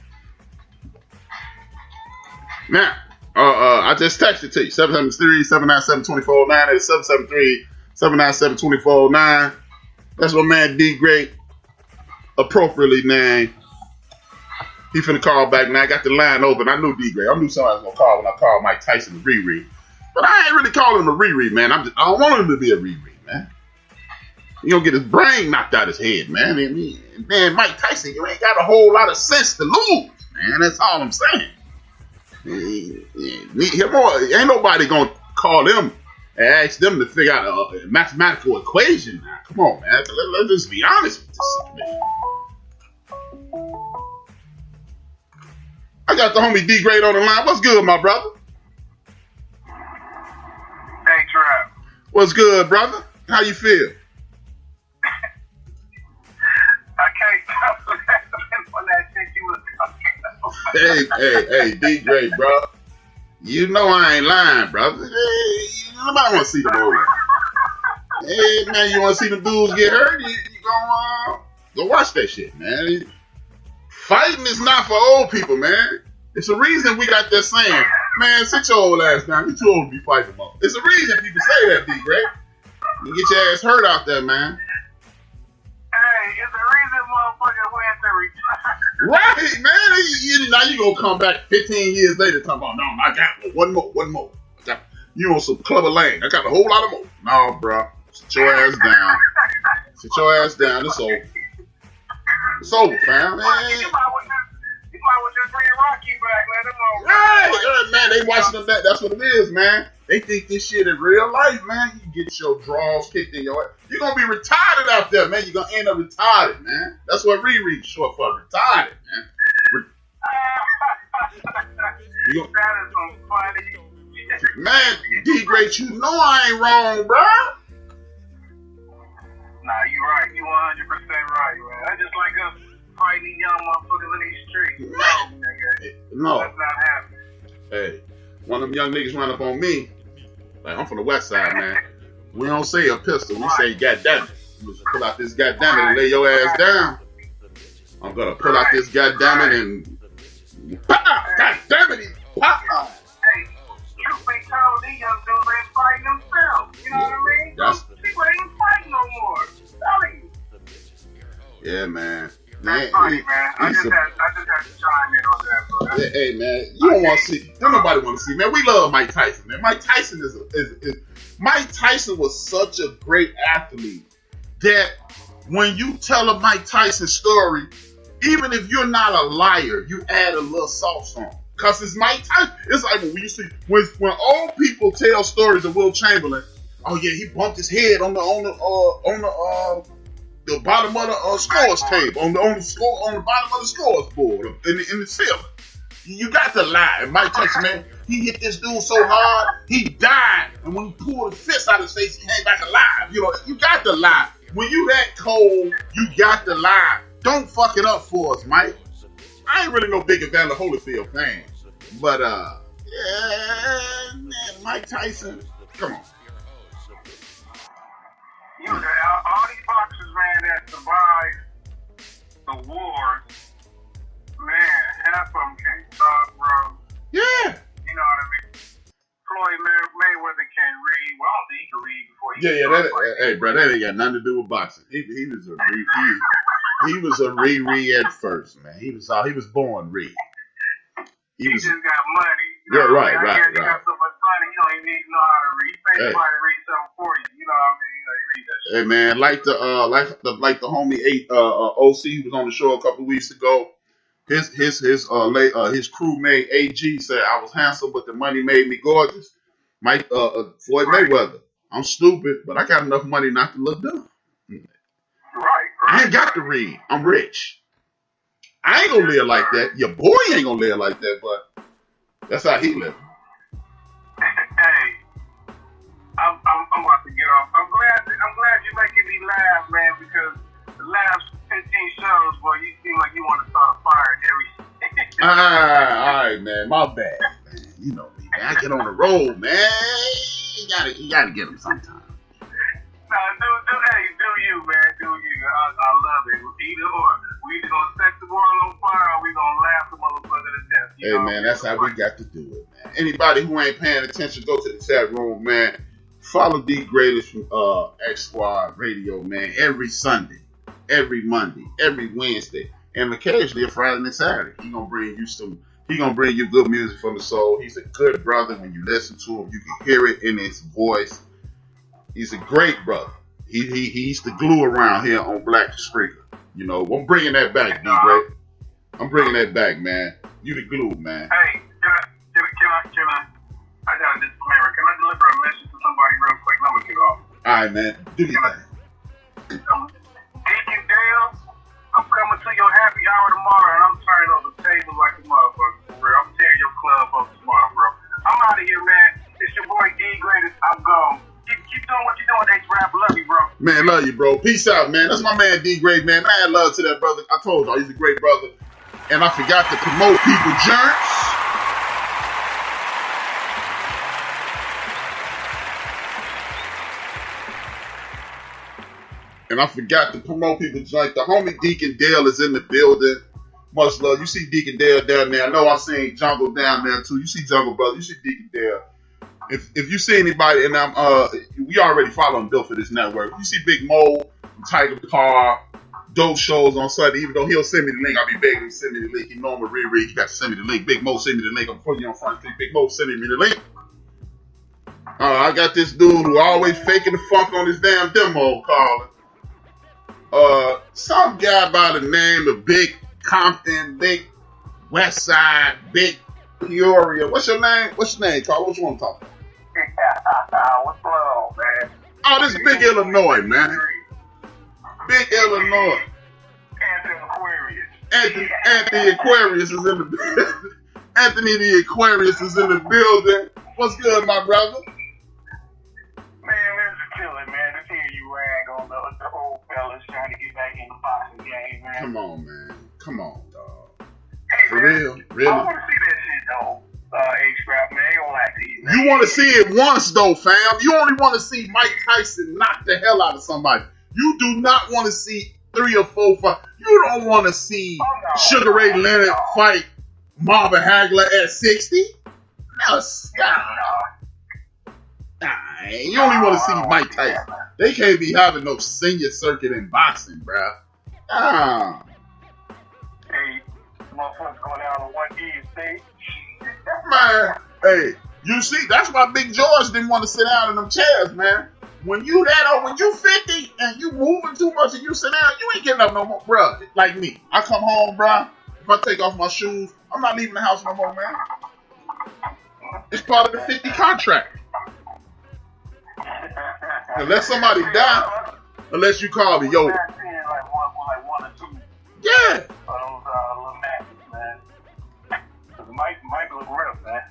Now, I just texted to you. 773-797-2409. That's 773-797-2409. That's my man D-Grade. Appropriately named. He finna call back now. I got the line open. I knew D-Grade. I knew somebody was gonna call when I called Mike Tyson a Riri. But I ain't really calling him a Riri, man. I don't want him to be a Riri, man. He gonna get his brain knocked out his head, man. Man, Mike Tyson, you ain't got a whole lot of sense to lose, man. That's all I'm saying. Ain't nobody gonna call them and ask them to figure out a mathematical equation now. Come on, man. Let's just be honest with this situation. I got the homie D-Grade on the line. What's good, my brother? HRap. What's good, brother? How you feel? I can't tell when that shit you was talking about. Hey, D-Grade, bro. You know I ain't lying, brother. Hey, nobody want to see the movie. Hey, man, you want to see the dudes get hurt? You go watch that shit, man. Fighting is not for old people, man. It's a reason we got that saying, man, sit your old ass down. You're too old to be fighting them. It's a reason people say that, D-Grade. You get your ass hurt out there, man. Hey, it's a reason motherfucker went to retire. Right, man. Now you gonna come back 15 years later talking about, no, I got one more. You on some Clubber Lane. I got a whole lot of more. No, bro. Sit your ass down. Sit your ass down. It's over. It's over, fam. Man. You might want just bring Rocky back. Let him on. Right, man. They watching them back. That's what it is, man. They think this shit is real life, man. You get your draws kicked in your ass. You're going to be retarded out there, man. You're going to end up retarded, man. That's what Riri's short for, retarded, man. That is some funny. Man, D-Grade, you know I ain't wrong, bro. Nah, you right. You 100% right, man. That's just like us fighting these young motherfuckers in these streets. No, nigga. No. That's not happening. Hey, one of them young niggas run up on me. Like, I'm from the west side, man. We don't say a pistol. We say, goddamn it. You just pull out this goddamn it and lay your ass down. I'm going to pull out this goddamn it and... Goddamn it! Pop! Hey, truth be told, these young dudes ain't fighting themselves. You know what I mean? People ain't fighting no more. I'm telling you. Yeah, man. That's funny, man. I just had to chime in on that, bro. Hey, man, you don't want to see. Don't nobody want to see, man. We love Mike Tyson, man. Mike Tyson Mike Tyson was such a great athlete that when you tell a Mike Tyson story, even if you're not a liar, you add a little sauce on. Cause it's Mike Tyson. It's like when we used to when old people tell stories of Will Chamberlain. Oh yeah, he bumped his head on the bottom of the scores table, on the bottom of the scores board in the ceiling. You got to lie. And Mike Tyson, man, he hit this dude so hard, he died. And when he pulled his fist out of his face, he came back alive. You know, you got to lie. When you that cold, you got to lie. Don't fuck it up for us, Mike. I ain't really no big Evander Holyfield fan. But, yeah, man, Mike Tyson, come on. You know, all these boxers, man, that survived the wars, man, half of them can't talk, bro. Yeah. You know what I mean? Floyd Mayweather can't read. Well, I don't think he can read before he hey, bro, that ain't got nothing to do with boxing. He was a re at first, man. He was born re. He just got money. You Yeah, know right. He got so much money, you don't even need to know how to read. Pay somebody to read something for you. You know what I mean? Like, read that shit. Hey, man, like the homie OC who was on the show a couple of weeks ago. His crewmate AG said I was handsome, but the money made me gorgeous. Floyd Mayweather. I'm stupid, but I got enough money not to look dumb. Right. I ain't got to read. I'm rich. I ain't gonna live like that. Your boy ain't gonna live like that, but that's how he live. Hey, I'm about to get off. I'm glad you're making me laugh, man, because the last 15 shows, boy, you seem like you want to start a fire and everything. All right, man. My bad, man. You know me, man. I get on the road, man. You gotta get him sometime. No, do you, man. Do you. I love it. Either or. We either gonna set the world on fire or we gonna laugh the motherfucker to death. Hey, man, that's how we got to do it, man. Anybody who ain't paying attention, go to the chat room, man. Follow D Greatest from X Squad Radio, man. Every Sunday, every Monday, every Wednesday, and occasionally a Friday and Saturday. He gonna bring you good music from the soul. He's a good brother. When you listen to him, you can hear it in his voice. He's a great brother. He's the glue around here on Black Street. You know, I'm bringing that back, D-Great. I'm bringing that back, man. You the glue, man. Hey, can I? I got a disclaimer. Can I deliver a message to somebody real quick? I'm gonna get off. All right, man. Do your thing. Deacon Dale, I'm coming to your happy hour tomorrow, and I'm turning over the table like a motherfucker. For real. I'm tearing your club up tomorrow, bro. I'm out of here, man. It's your boy D Greatest. I'm gone. Keep doing what you're doing, HRap. Love you, bro. Man, love you, bro. Peace out, man. That's my man, D Great, man. Man, love to that brother. I told y'all, he's a great brother. And I forgot to promote people, Jerks. And I forgot to promote people, like the homie Deacon Dale is in the building. Much love. You see Deacon Dale down there. I know I seen Jungle down there, too. You see Jungle, brother. You see Deacon Dale. If you see anybody, and we already following Bill for this network. You see Big Mo, Tiger Parr, dope shows on Sunday. Even though he'll send me the link, I'll be begging him to send me the link. He normally reread. He got to send me the link. Big Mo, send me the link. I'm putting you on Front Street. Big Mo, sending me the link. I got this dude who always faking the funk on his damn demo calling. Some guy by the name of Big Compton, Big West Side, Big Peoria. What's your name? Carl? What you want to talk about? What's going on, man? Oh, this is Big Illinois, man. Big Illinois. Anthony Aquarius is in the building. Anthony the Aquarius is in the building. What's good, my brother? Man, just killing, man. Just hear you rag on the old fellas trying to get back in the boxing game, man. Come on, man. Come on, dog. Hey, For man, real? Really? I want to see that shit, though. HRap, man. I ain't gonna lie to you, man. You want to see it once, though, fam. You only want to see Mike Tyson knock the hell out of somebody. You do not want to see 3 or 4 fights. You don't want to see Sugar Ray Leonard fight Marvin Hagler at 60. No, stop. Nah, you only want to see Mike Tyson. They can't be having no senior circuit in boxing, bruh. Ah. Hey, motherfuckers going down on 1D stage. Man, hey, you see, that's why Big George didn't want to sit down in them chairs, man. When you 50 and you moving too much and you sit down, you ain't getting up no more, bruh. Like me. I come home, bruh. If I take off my shoes, I'm not leaving the house no more, man. It's part of the 50 contract. Unless somebody die, unless you call me, yo. Like one or two. Yeah. Those little matches, man. Mike look rough, man.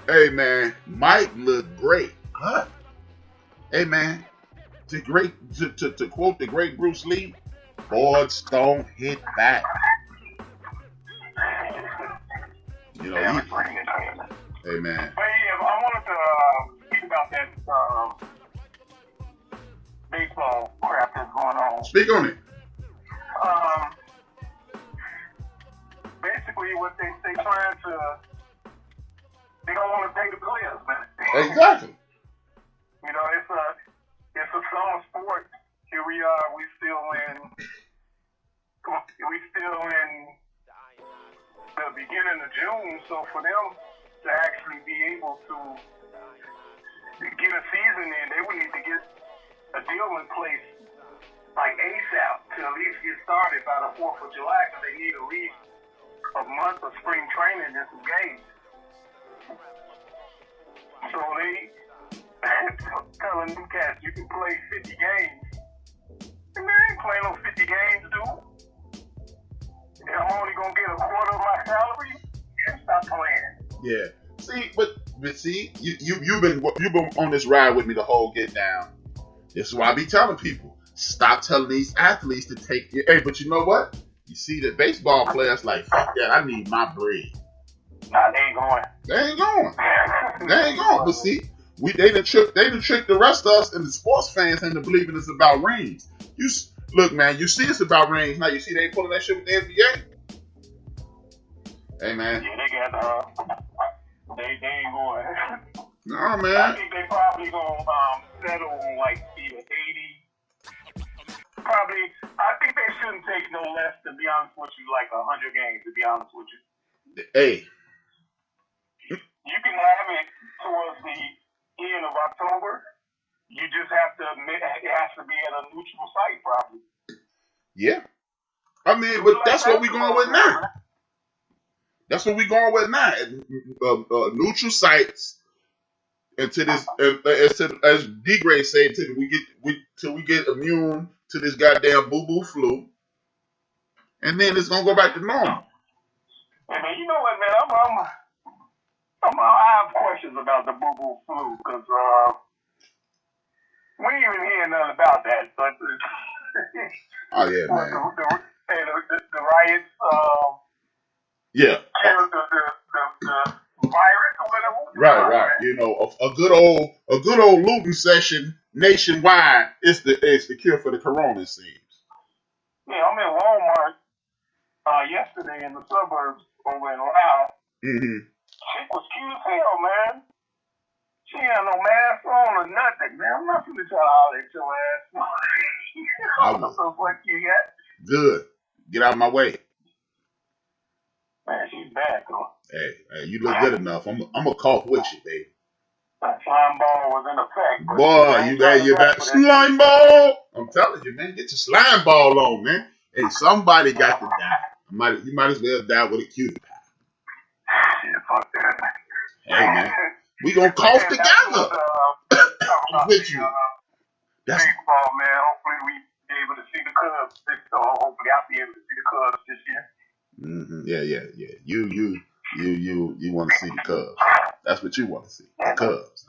Hey, man, Mike look great. Huh? Hey, man, to quote the great Bruce Lee, boards don't hit back. You know, hey, man. But yeah, I wanted to speak about that baseball crap that's going on. Speak on it. Basically, what they trying to, they don't want to pay the players, man. Exactly. You know, it's a summer sport. Here we are. We still in the beginning of June. So for them to actually be able to get a season in, they would need to get a deal in place like ASAP. to at least get started by the 4th of July because they need at least a month of spring training and some games. So they telling them cats you can play 50 games. And man, I ain't playing no 50 games, dude. And I'm only gonna get a quarter of my salary. Yeah, stop playing. Yeah. See, but see, you've been on this ride with me the whole get down. This is why I be telling people, stop telling these athletes to take your. Hey, but you know what? You see the baseball players like, fuck that, I need my bread. Nah, they ain't going. They ain't going. They ain't going. But see, they done tricked the rest of us and the sports fans into believing it's about rings. Look, man, you see it's about rings. Now you see they pulling that shit with the NBA. Hey, man. Yeah, they got they ain't going. No, man. I think they probably gonna settle on like either 80. Probably, I think they shouldn't take no less, to be honest with you, like 100 games, to be honest with you. Hey. You can have it towards the end of October. You just have to admit it has to be at a neutral site, probably. Yeah. I mean, but that's what we going with now. That's what we going with now. Neutral sites until this, as D-Gray said, till we get immune to this goddamn boo-boo flu, and then it's gonna go back to normal. Hey man, you know what, man? I have questions about the boo-boo flu because we ain't even hear nothing about that. But oh yeah, man. The riots. Yeah. The virus or whatever. Right. You know, a good old looting session nationwide is the cure for the corona, it seems. Yeah, I'm in Walmart yesterday in the suburbs over in Laos. Mm-hmm. She was cute as hell, man. She ain't had no mask on or nothing, man. I'm not gonna try to holler at your ass. I don't know what the fuck you got. Good. Get out of my way. Man, she's bad, though. Hey, you look good enough. I'm gonna cough with you, baby. That slime ball was in effect. Boy, you got slime ball. I'm telling you, man, get your slime ball on, man. Hey, somebody got to die. You might as well die with a cutie pie. Yeah, fuck that. Hey, man, we gonna cough together. I'm with you. That's baseball, man. Hopefully we be able to see the Cubs. Hopefully I'll be able to see the Cubs this year. Mm-hmm. Yeah. You want to see the Cubs? That's what you want to see. The Cubs.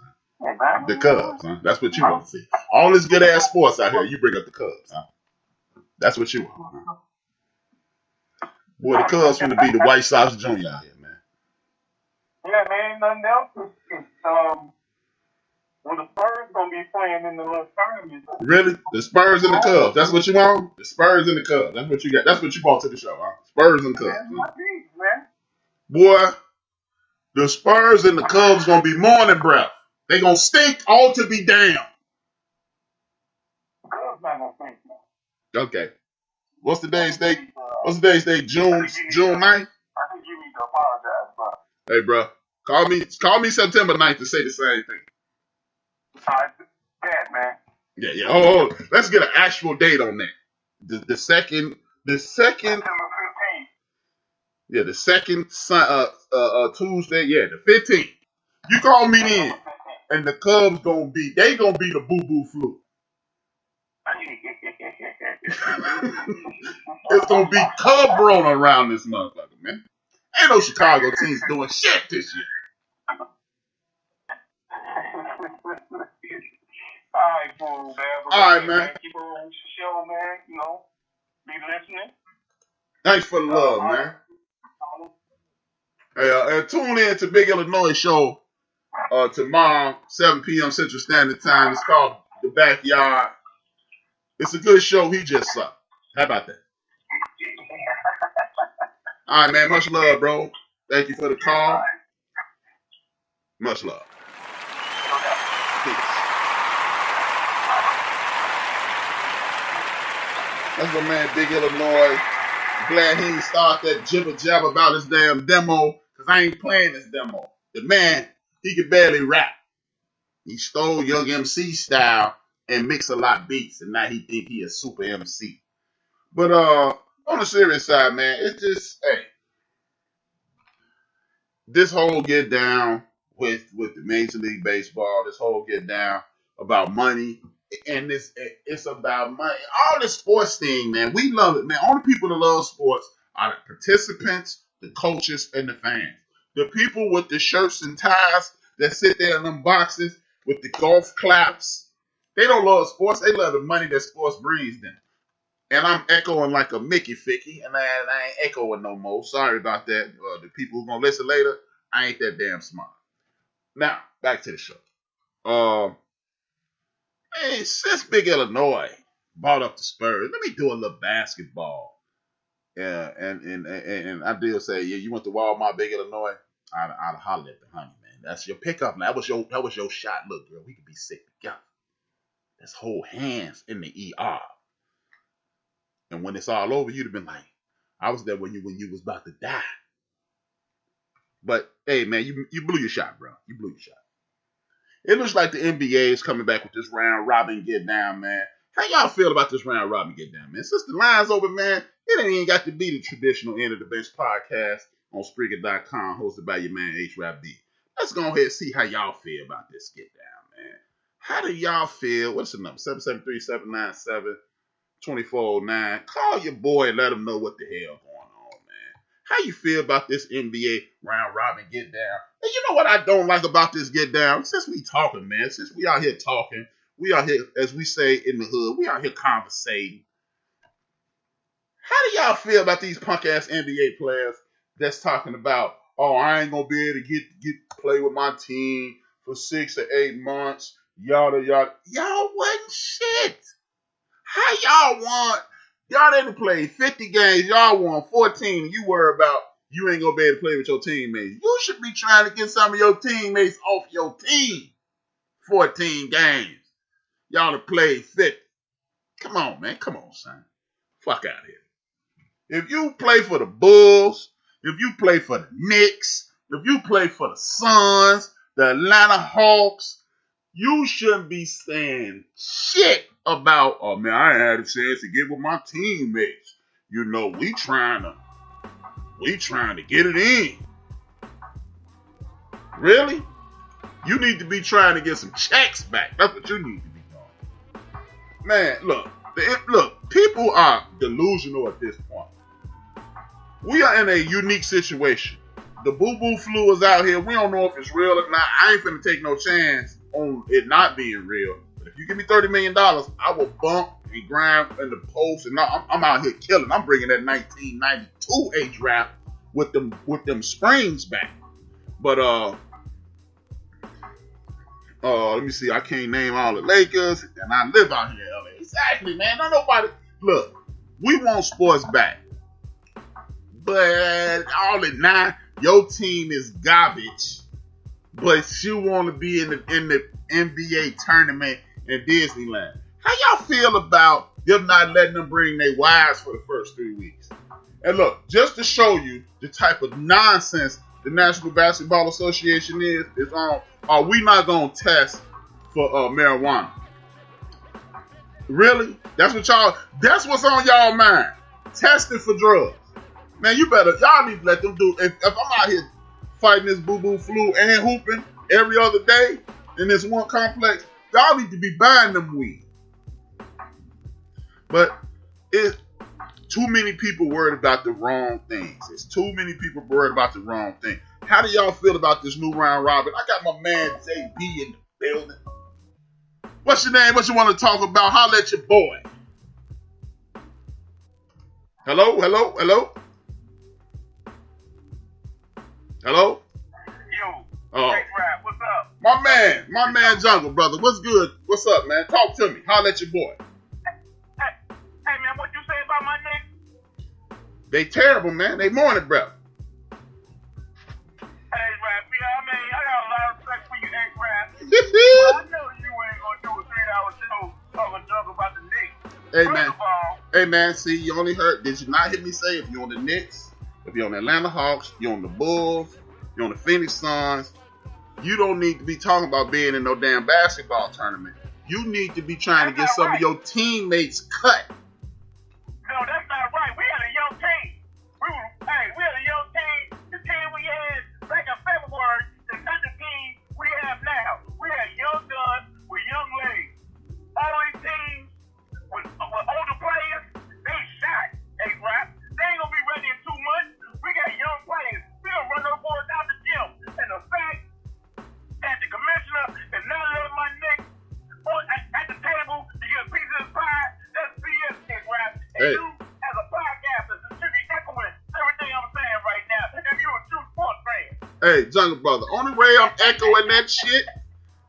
The Cubs, huh? That's what you want to see. All this good ass sports out here, you bring up the Cubs, huh? That's what you want. Huh? Boy, the Cubs finna be the White Sox Junior out here, man. Yeah, man. Nothing else. Well, the Spurs gonna be playing in the little tournament. Really? The Spurs and the Cubs. That's what you want? The Spurs and the Cubs. That's what you got. That's what you brought to the show, huh? Spurs and Cubs. That's my team, man. Boy, the Spurs and the Cubs gonna be morning breath. They gonna stink all to be damned. Cubs not gonna stink, man. Okay. What's the day's date? June 9th? I think you need to apologize, bro. Hey, bro. Call me September 9th to say the same thing. Bad, man. Yeah. Oh, let's get an actual date on that. The second. September 15th. Yeah, the second Tuesday. Yeah, the 15th. You call me then, and the Cubs gonna be the boo-boo flu. It's gonna be Cub-rona around this motherfucker, man. Ain't no Chicago teams doing shit this year. Alright, fool, man. Alright, man. Keep on the show, man. You know, be listening. Thanks for the love, man. Hey, and tune in to Big Illinois Show tomorrow, 7 p.m. Central Standard Time. It's called The Backyard. It's a good show. He just sucked. How about that? All right, man. Much love, bro. Thank you for the call. Much love. Peace. That's my man, Big Illinois. Glad he didn't start that jibber jabber about his damn demo, because I ain't playing this demo. The man, he could barely rap. He stole Young MC style and mix a lot beats, and now he think he a super MC. But on the serious side, man, it's just this whole get down with the Major League Baseball, this whole get down about money, and it's about money. All this sports thing, man, we love it, man. Only people that love sports are the participants, the coaches, and the fans. The people with the shirts and ties that sit there in them boxes with the golf claps, they don't love sports. They love the money that sports brings them. And I'm echoing like a Mickey Ficky, and I ain't echoing no more. Sorry about that. The people who gonna listen later, I ain't that damn smart. Now, back to the show. Hey, since Big Illinois bought up the Spurs, let me do a little basketball. Yeah, and I did say, yeah, you went to Walmart, Big Illinois, I'd holler at the honey, man. That's your pickup. That was your shot. Look, girl, we could be sick together. Let's hold hands in the ER. And when it's all over, you'd have been like, I was there when you was about to die. But hey, man, you blew your shot, bro. You blew your shot. It looks like the NBA is coming back with this round robin get down, man. How y'all feel about this round robin get down, man? Since the line's over, man, it ain't even got to be the traditional end of the bench podcast on Spreaker.com, hosted by your man HRap. Let's go ahead and see how y'all feel about this get down, man. How do y'all feel? What's the number? 773-797-2409. Call your boy and let him know what the hell going on, man. How you feel about this NBA round robin get down? And you know what I don't like about this get down? Since we talking, man, since we out here talking, we out here, as we say in the hood, we out here conversating. How do y'all feel about these punk ass NBA players that's talking about, oh, I ain't gonna be able to get play with my team for 6 to 8 months, yada yada. Y'all wasn't shit. How y'all want? Y'all didn't play 50 games. Y'all won 14. And you worry about you ain't gonna be able to play with your teammates. You should be trying to get some of your teammates off your team. 14 games. Y'all have played 50. Come on, man. Come on, son. Fuck out here. If you play for the Bulls, if you play for the Knicks, if you play for the Suns, the Atlanta Hawks, you shouldn't be saying shit about, oh man, I had a chance to get with my teammates. You know, we trying to get it in. Really? You need to be trying to get some checks back. That's what you need to be doing. Man, look, people are delusional at this point. We are in a unique situation. The boo-boo flu is out here. We don't know if it's real or not. I ain't finna take no chance on it not being real. But if you give me $30 million, I will bump and grind in the post, and I'm out here killing. I'm bringing that 1992 HRap with them springs back. But let me see. I can't name all the Lakers, and I live out here in LA. Exactly, man. Not nobody. Look, we want sports back, but all in now, your team is garbage. But you want to be in the NBA tournament in Disneyland. How y'all feel about them not letting them bring their wives for the first 3 weeks? And look, just to show you the type of nonsense the National Basketball Association is on, are we not going to test for marijuana? Really? That's what's on y'all mind. Testing for drugs. Man, y'all need to let them do, if I'm out here fighting this boo-boo flu and hooping every other day in this one complex, y'all need to be buying them weed. But it's too many people worried about the wrong things. It's too many people worried about the wrong thing. How do y'all feel about this new round robin? I got my man JB in the building. What's your name? What you want to talk about? Holla at your boy. Hello? Hello? Hello? Hello? Yo, Oh. HRap, what's up? My man Jungle, brother. What's good? What's up, man? Talk to me. Holla at your boy. Hey man, what you say about my niggas? They terrible, man. They morning breath. HRap, you know what I mean? I got a lot of respect for you, HRap. I know you ain't gonna do a 3-hour show talking junk about the Knicks. Hey, man. First of all, Hey, man. See, you only heard. Did you not hear me say if you're on the Knicks, if you're on the Atlanta Hawks, you're on the Bulls, you're on the Phoenix Suns, you don't need to be talking about being in no damn basketball tournament. You need to be trying to get some of your teammates cut. no, that's Hey, Jungle Brother, only way I'm echoing that shit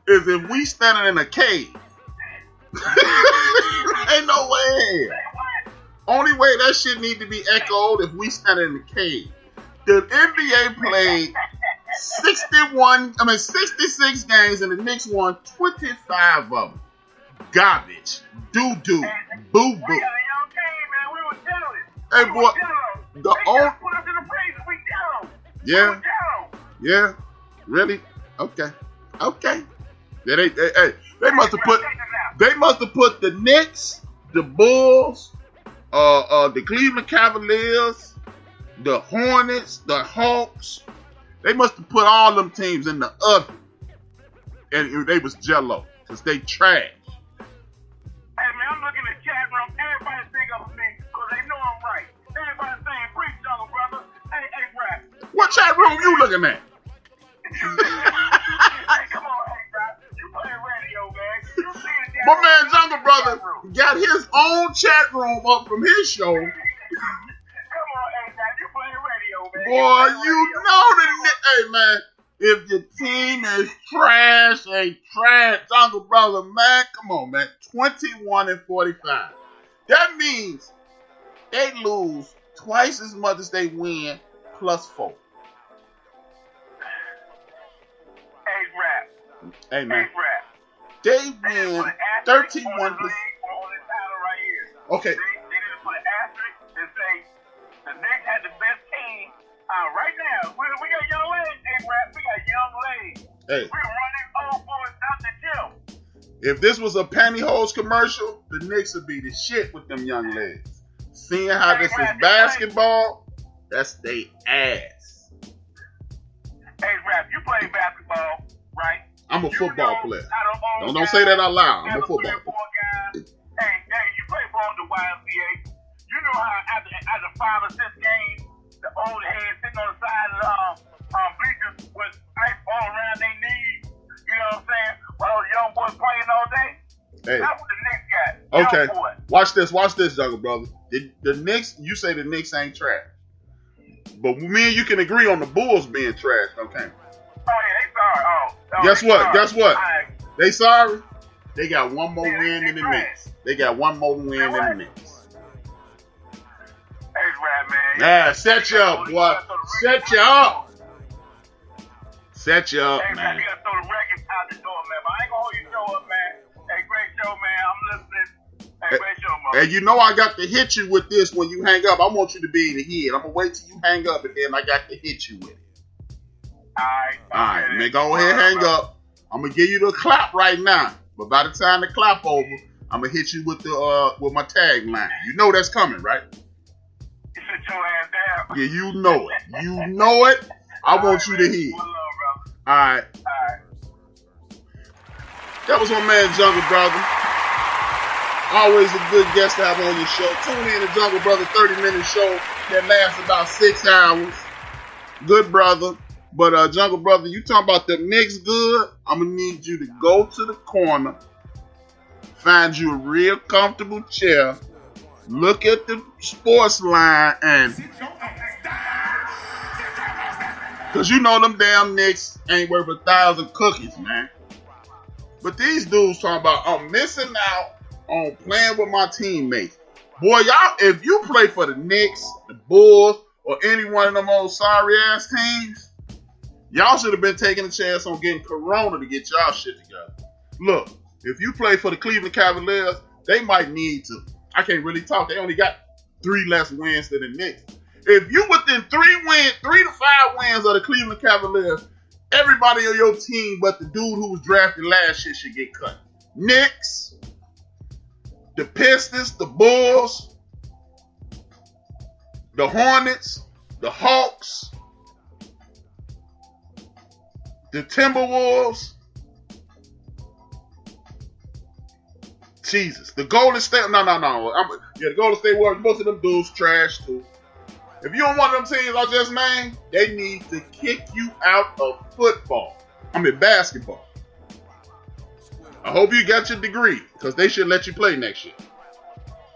is if we standing in a cave. Ain't no way. Only way that shit need to be echoed if we standing in the cave. The NBA played 66 games and the Knicks won 25 of them. Garbage. Doo-doo. Boo-boo. We got a young team, man. We were jealous. Hey, boy. The old... Put us in the freezer. We down. Yeah. Yeah. Really? Okay. Yeah, they must have put the Knicks, the Bulls, the Cleveland Cavaliers, the Hornets, the Hawks. They must have put all them teams in the oven. And they was jello. Because they trash. Hey, man, I'm looking at the chat room. Everybody's big up for me because they know I'm right. Everybody's saying, preach, Jungle Brother. Hey, Rap. What chat room you looking at? Hey, come on, Rap. You playing radio, man. You see it down My man Jungle in the Brother chat room. got his own chat room up from his show. Come on, Rap. You playing radio, man. Boy, you know hey man, if your team is trash, Jungle Brother, man, come on, man. 21-45. That means they lose twice as much as they win, plus 4. Hey, Rap. Hey man, Hey, Rap. they win 31%. Okay. They didn't put an asterisk and say the Knicks had the best team. Right now, we got young legs, Rap. We got young legs. Hey, We're running old boys out the gym. if this was a pantyhose commercial, the Knicks would be the shit with them young legs. Seeing how this is basketball, that's they ass. Hey, Rap, you play basketball, right? I'm a football player. how to own Don't say that out loud. I'm a guys, football three or player. four guys. Hey, you play ball in the YMCA. You know how after 5 or 6 games, the old heads sitting on the side of the bleachers with ice all around their knees. You know what I'm saying? While those young boys playing all day. Hey. That's what the Knicks got. Okay, Young boy. watch this, Jungle Brother. The Knicks, you say the Knicks ain't trash. But me and you can agree on the Bulls being trash, okay? Oh, yeah, they sorry. Guess they what? sorry. Guess what? All right. They sorry? They got one more Yeah, win than the they Knicks. They got one more win than the Knicks. Hey, Rap, man. Yeah, set you up, boy. Set you up. Set you up, Hey, man, man. you gotta throw the records out the door, man. But I ain't gonna hold your show up, man. Hey, great show, man. I'm listening. Hey, great show, man. And you know I got to hit you with this when you hang up. I want you to be the head. I'm gonna wait till you hang up and then I got to hit you with it. Alright, man, go ahead, hang up. I'm gonna give you the clap right now. But by the time the clap over, I'm gonna hit you with the with my tagline. You know that's coming, right? You sit your ass down. Yeah, you know it. You know it. I want you to hear. One love, brother. Alright. All right. That was my man Jungle Brother. Always a good guest to have on your show. Tune in to Jungle Brother 30-minute show that lasts about 6 hours. Good brother. But Jungle Brother, you talking about the Knicks good? I'm gonna need you to go to the corner, find you a real comfortable chair, look at the sports line, and cause you know them damn Knicks ain't worth 1,000 cookies, man. But these dudes talking about I'm missing out on playing with my teammates. Boy, y'all, if you play for the Knicks, the Bulls, or any one of them old sorry ass teams, y'all should have been taking a chance on getting Corona to get y'all shit together. Look, if you play for the Cleveland Cavaliers, they might need to. I can't really talk. They only got 3 less wins than the Knicks. If you within 3 to 5 wins of the Cleveland Cavaliers, everybody on your team but the dude who was drafted last year should get cut. Knicks, the Pistons, the Bulls, the Hornets, the Hawks, the Timberwolves, Jesus, the Golden State, no. The Golden State Warriors, most of them dudes trash too. If you don't want them teams I just named, they need to kick you out of basketball. I hope you got your degree, because they should let you play next year.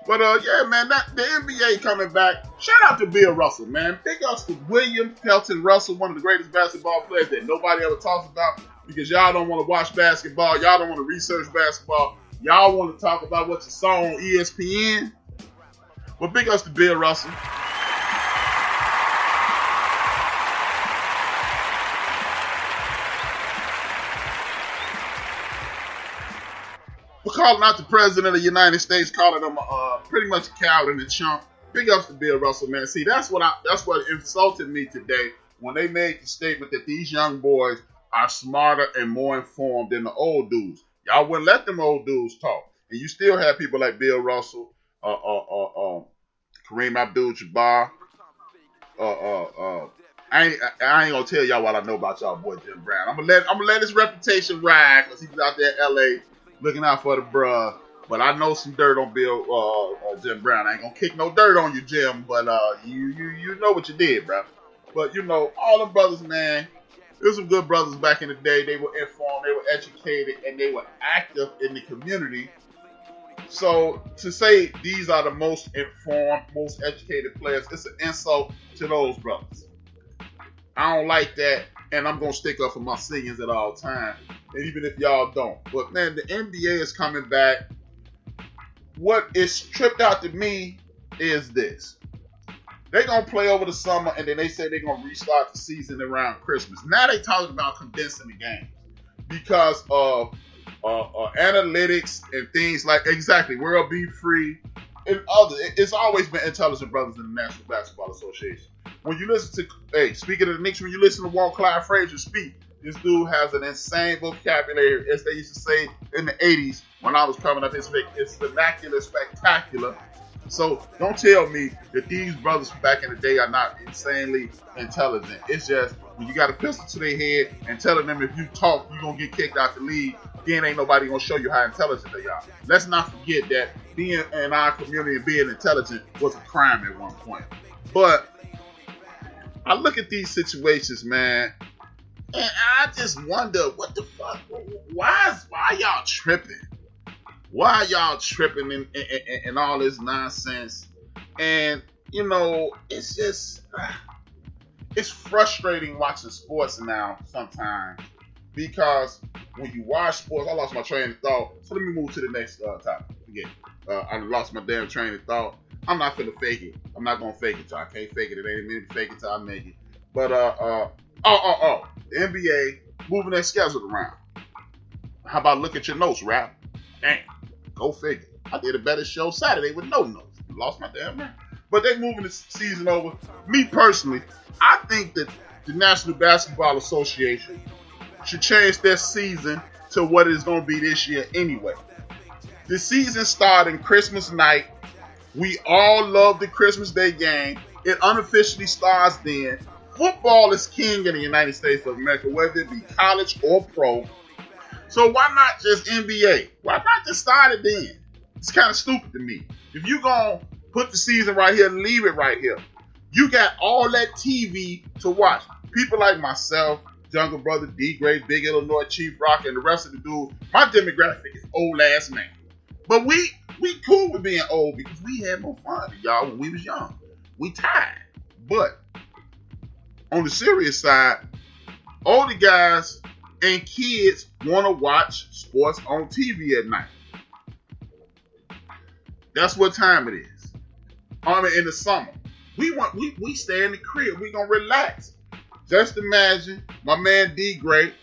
But yeah, man, the NBA coming back. Shout out to Bill Russell, man. Big ups to William Pelton Russell, one of the greatest basketball players that nobody ever talks about because y'all don't want to watch basketball. Y'all don't want to research basketball. Y'all want to talk about what you saw on ESPN. Well, big ups to Bill Russell. We're calling out the president of the United States, calling him pretty much a coward and a chump. Big ups to Bill Russell, man. See, that's what insulted me today when they made the statement that these young boys are smarter and more informed than the old dudes. Y'all wouldn't let them old dudes talk, and you still have people like Bill Russell, Kareem Abdul-Jabbar. I ain't gonna tell y'all what I know about y'all boy Jim Brown. I'm gonna let his reputation ride because he's out there in L.A. looking out for the bruh. But I know some dirt on Jim Brown. I ain't gonna kick no dirt on you, Jim. But you know what you did, bro. But you know, all them brothers, man. There's some good brothers back in the day. They were informed, they were educated, and they were active in the community. So to say these are the most informed, most educated players, it's an insult to those brothers. I don't like that, and I'm gonna stick up for my seniors at all times, and even if y'all don't. But man, the NBA is coming back. What is tripped out to me is this. They're going to play over the summer, and then they say they're going to restart the season around Christmas. Now they talking about condensing the games because of analytics and things like, exactly, World Be Free and other. It's always been intelligent brothers in the National Basketball Association. When you listen to, speaking of the Knicks, when you listen to Walt Clyde Frazier speak, this dude has an insane vocabulary, as they used to say in the 80s when I was coming up. It's vernacular, spectacular. So don't tell me that these brothers from back in the day are not insanely intelligent. It's just when you got a pistol to their head and telling them if you talk, you're going to get kicked out the league, then ain't nobody going to show you how intelligent they are. Let's not forget that being in our community and being intelligent was a crime at one point. But I look at these situations, man, and I just wonder, what the fuck? Why y'all tripping? Why y'all tripping and all this nonsense? And, you know, it's just, it's frustrating watching sports now sometimes because when you watch sports, I lost my train of thought. So let me move to the next topic. Forget it. I lost my damn train of thought. I'm not finna fake it. I'm not gonna fake it till I can't fake it. It ain't meant to fake it till I make it. But, the NBA moving their schedule around. How about look at your notes, Rap? Damn. Go figure. I did a better show Saturday with no notes. Lost my damn mind. But they moving the season over. Me personally, I think that the National Basketball Association should change their season to what it's going to be this year anyway. The season starting Christmas night. We all love the Christmas Day game. It unofficially starts then. Football is king in the United States of America, whether it be college or pro. So why not just NBA? Why not just start it then? It's kind of stupid to me. If you going to put the season right here and leave it right here, you got all that TV to watch. People like myself, Jungle Brother, D-Grade, Big Illinois, Chief Rock, and the rest of the dudes, my demographic is old ass man. But we cool with being old because we had more fun than y'all when we was young. We tired. But on the serious side, older guys and kids want to watch sports on TV at night. That's what time it is. In the summer. We stay in the crib. We gonna relax. Just imagine my man D Gray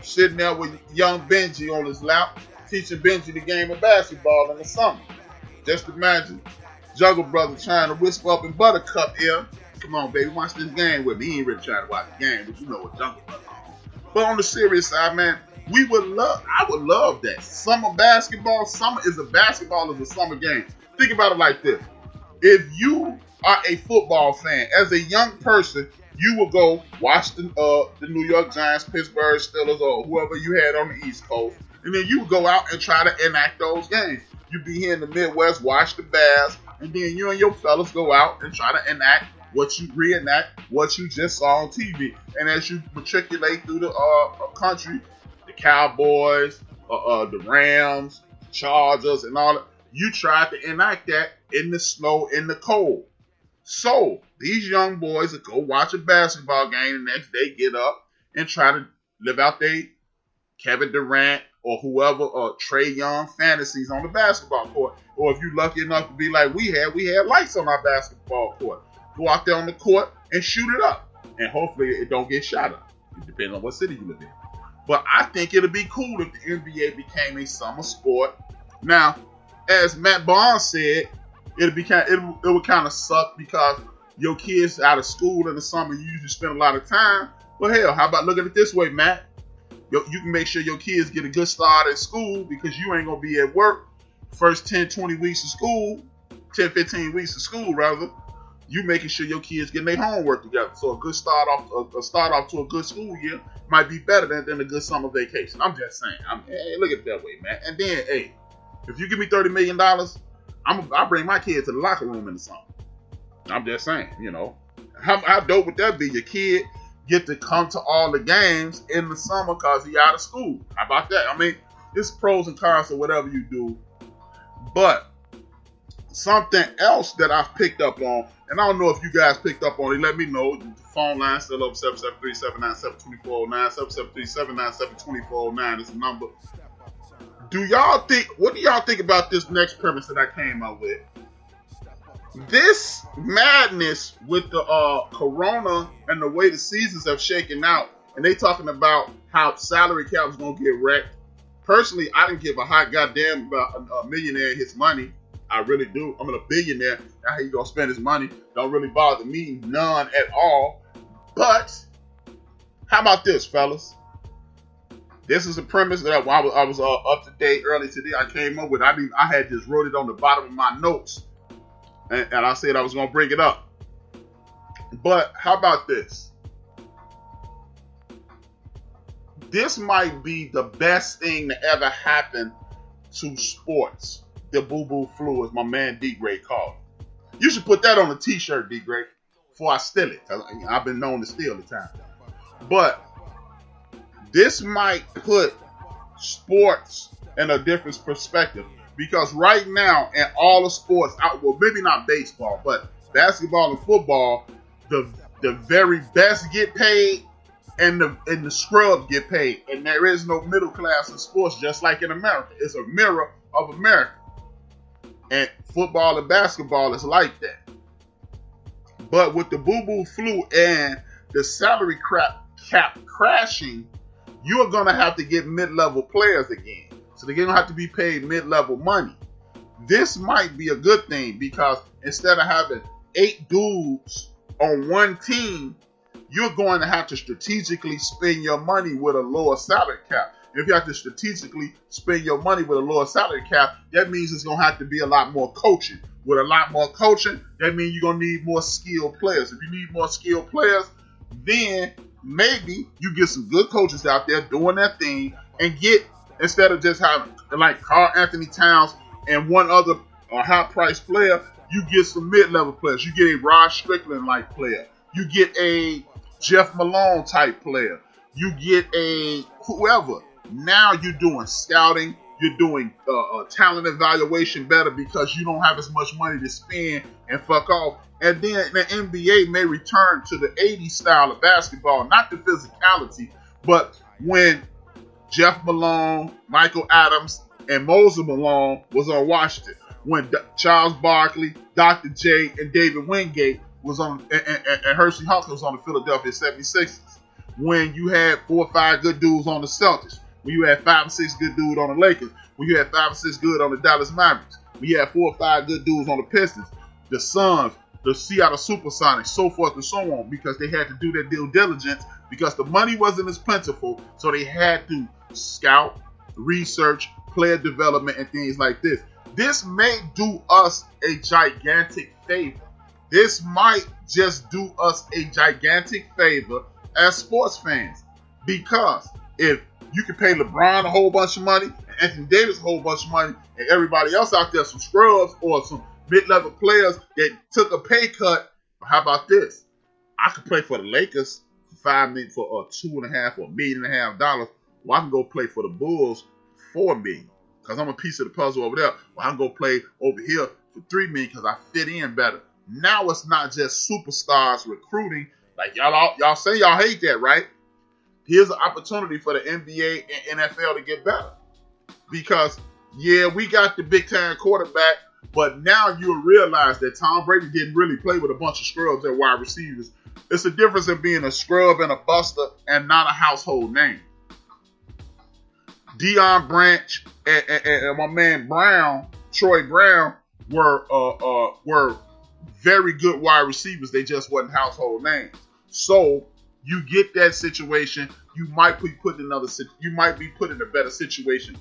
sitting there with young Benji on his lap, teaching Benji the game of basketball in the summer. Just imagine Jungle Brother trying to whisper up in Buttercup here. Come on, baby, watch this game with me. He ain't really trying to watch the game, but you know what Jungle Brother. But on the serious side, man, I would love that. Summer basketball, summer is a summer game. Think about it like this. If you are a football fan, as a young person, you will go watch the New York Giants, Pittsburgh Steelers, or whoever you had on the East Coast, and then you would go out and try to enact those games. You'd be here in the Midwest, watch the Bears, and then you and your fellas go out and try to reenact what you just saw on TV. And as you matriculate through the country, the Cowboys, the Rams, Chargers, and all that, You tried to enact that in the snow, in the cold. So these young boys that go watch a basketball game the next day, get up and try to live out their Kevin Durant or whoever or Trae Young fantasies on the basketball court. Or if you're lucky enough to be like we had lights on our basketball court. Go out there on the court and shoot it up. And hopefully it don't get shot up. It depends on what city you live in. But I think it'll be cool if the NBA became a summer sport. Now, as Matt Barnes said, it would kind of suck because your kids out of school in the summer, you usually spend a lot of time. Well, hell, how about looking at it this way, Matt? You can make sure your kids get a good start at school because you ain't going to be at work first 10, 20 weeks of school, 10, 15 weeks of school, rather. You making sure your kids getting their homework together. So a start off to a good school year might be better than a good summer vacation. I'm just saying. Hey, look at it that way, man. And then, hey, if you give me $30 million, I'll bring my kids to the locker room in the summer. I'm just saying, you know. How dope would that be? Your kid get to come to all the games in the summer because he out of school. How about that? I mean, it's pros and cons to whatever you do. But something else that I've picked up on, and I don't know if you guys picked up on it, let me know. The phone line still up 773-797-2409, 773-797-2409 is the number. What do y'all think about this next premise that I came up with? This madness with the corona and the way the seasons have shaken out, and they talking about how salary cap is going to get wrecked. Personally, I didn't give a hot goddamn about a millionaire and his money. I really do. I'm a billionaire. Now how you going to spend his money don't really bother me, none at all. But how about this, fellas? This is a premise that I was up to date early today. I came up with. I had just wrote it on the bottom of my notes. And I said I was going to bring it up. But how about this? This might be the best thing to ever happen to sports. The boo-boo flu, as my man D-Gray called it. You should put that on a t-shirt, D-Gray, before I steal it. I've been known to steal the time. But this might put sports in a different perspective. Because right now, in all the sports, well, maybe not baseball, but basketball and football, the very best get paid and the scrubs get paid. And there is no middle class in sports, just like in America. It's a mirror of America. And football and basketball is like that. But with the boo-boo flu and the salary cap crashing, you are going to have to get mid-level players again. So they're going to have to be paid mid-level money. This might be a good thing because instead of having 8 dudes on one team, you're going to have to strategically spend your money with a lower salary cap. If you have to strategically spend your money with a lower salary cap, that means it's going to have to be a lot more coaching. With a lot more coaching, that means you're going to need more skilled players. If you need more skilled players, then maybe you get some good coaches out there doing their thing and get, instead of just having like Karl Anthony Towns and one other high-priced player, you get some mid-level players. You get a Rod Strickland-like player. You get a Jeff Malone-type player. You get a whoever. Now you're doing scouting. You're doing talent evaluation better because you don't have as much money to spend and fuck off. And then the NBA may return to the 80s style of basketball, not the physicality, but when Jeff Malone, Michael Adams, and Moses Malone was on Washington. When Charles Barkley, Dr. J, and David Wingate was on, and Hershey Hawkins was on the Philadelphia 76ers. When you had 4 or 5 good dudes on the Celtics. When you had 5 or 6 good dudes on the Lakers. When you had 5 or 6 good on the Dallas Mavericks. When you had 4 or 5 good dudes on the Pistons, the Suns, the Seattle Supersonics, so forth and so on, because they had to do their due diligence because the money wasn't as plentiful, so they had to scout, research, player development, and things like this. This may do us a gigantic favor. This might just do us a gigantic favor as sports fans, because if you can pay LeBron a whole bunch of money, and Anthony Davis a whole bunch of money, and everybody else out there some scrubs or some mid-level players that took a pay cut, how about this? I could play for the Lakers for $5 million, for $2.5 or $1.5 million. Well, I can go play for the Bulls for $4 million. because I'm a piece of the puzzle over there. Well, I can go play over here for $3 million because I fit in better. Now it's not just superstars recruiting. Like y'all say y'all hate that, right? Here's an opportunity for the NBA and NFL to get better. Because, yeah, we got the big-time quarterback, but now you'll realize that Tom Brady didn't really play with a bunch of scrubs at wide receivers. It's a difference in being a scrub and a buster and not a household name. Deion Branch and my man Brown, Troy Brown, were very good wide receivers. They just wasn't household names. So you get that situation, you might be put in a better situation.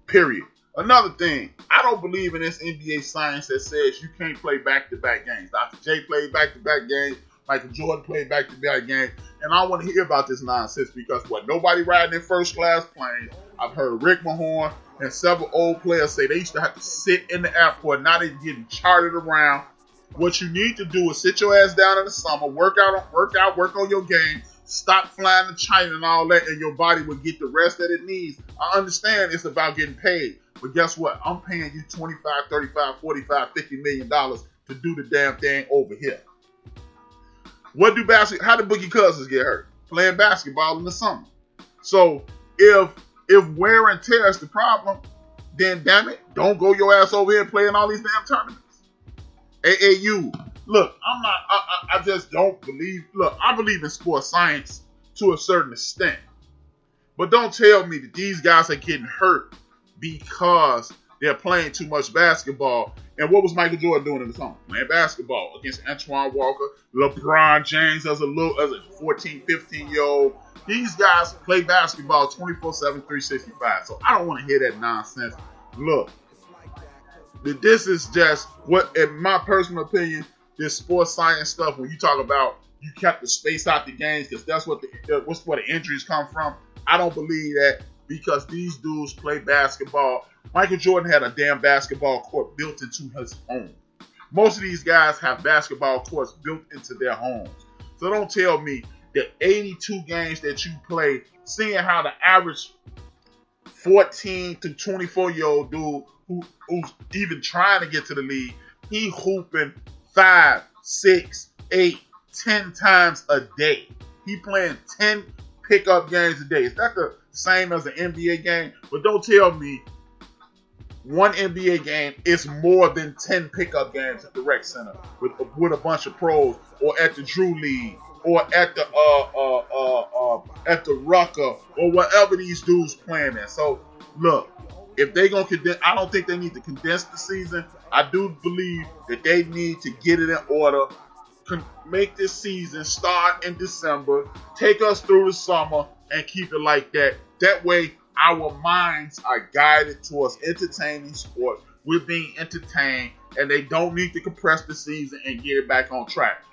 Period. Another thing, I don't believe in this NBA science that says you can't play back-to-back games. Dr. J played back-to-back games. Michael Jordan played back-to-back games. And I don't want to hear about this nonsense because nobody riding in first-class planes. I've heard Rick Mahorn and several old players say they used to have to sit in the airport. Now they're getting chartered around. What you need to do is sit your ass down in the summer, work on your game, stop flying to China and all that, and your body will get the rest that it needs. I understand it's about getting paid, but guess what? I'm paying you $25, $35, $45, $50 million to do the damn thing over here. How did Boogie Cousins get hurt? Playing basketball in the summer. So if wear and tear is the problem, then damn it, don't go your ass over here and play in all these damn tournaments. AAU. Look, I just don't believe. Look, I believe in sports science to a certain extent. But don't tell me that these guys are getting hurt because they're playing too much basketball. And what was Michael Jordan doing in the summer? Playing basketball against Antoine Walker, LeBron James as a 14, 15-year-old. These guys play basketball 24/7, 365. So I don't want to hear that nonsense. Look, this is just what, in my personal opinion, this sports science stuff, when you talk about you kept the space out the games because that's where the injuries come from. I don't believe that because these dudes play basketball. Michael Jordan had a damn basketball court built into his home. Most of these guys have basketball courts built into their homes. So don't tell me that 82 games that you play, seeing how the average 14 to 24-year-old dude who's even trying to get to the league, he hooping 5, 6, 8, 10 times a day. He playing 10 pickup games a day. Is that the same as an NBA game? But don't tell me one NBA game is more than 10 pickup games at the rec center with a bunch of pros, or at the Drew League, or at the Rucker, or whatever these dudes playing at. So look, if they gonna condense, I don't think they need to condense the season. I do believe that they need to get it in order. Make this season start in December, take us through the summer, and keep it like that. That way, our minds are guided towards entertaining sports. We're being entertained, and they don't need to compress the season and get it back on track.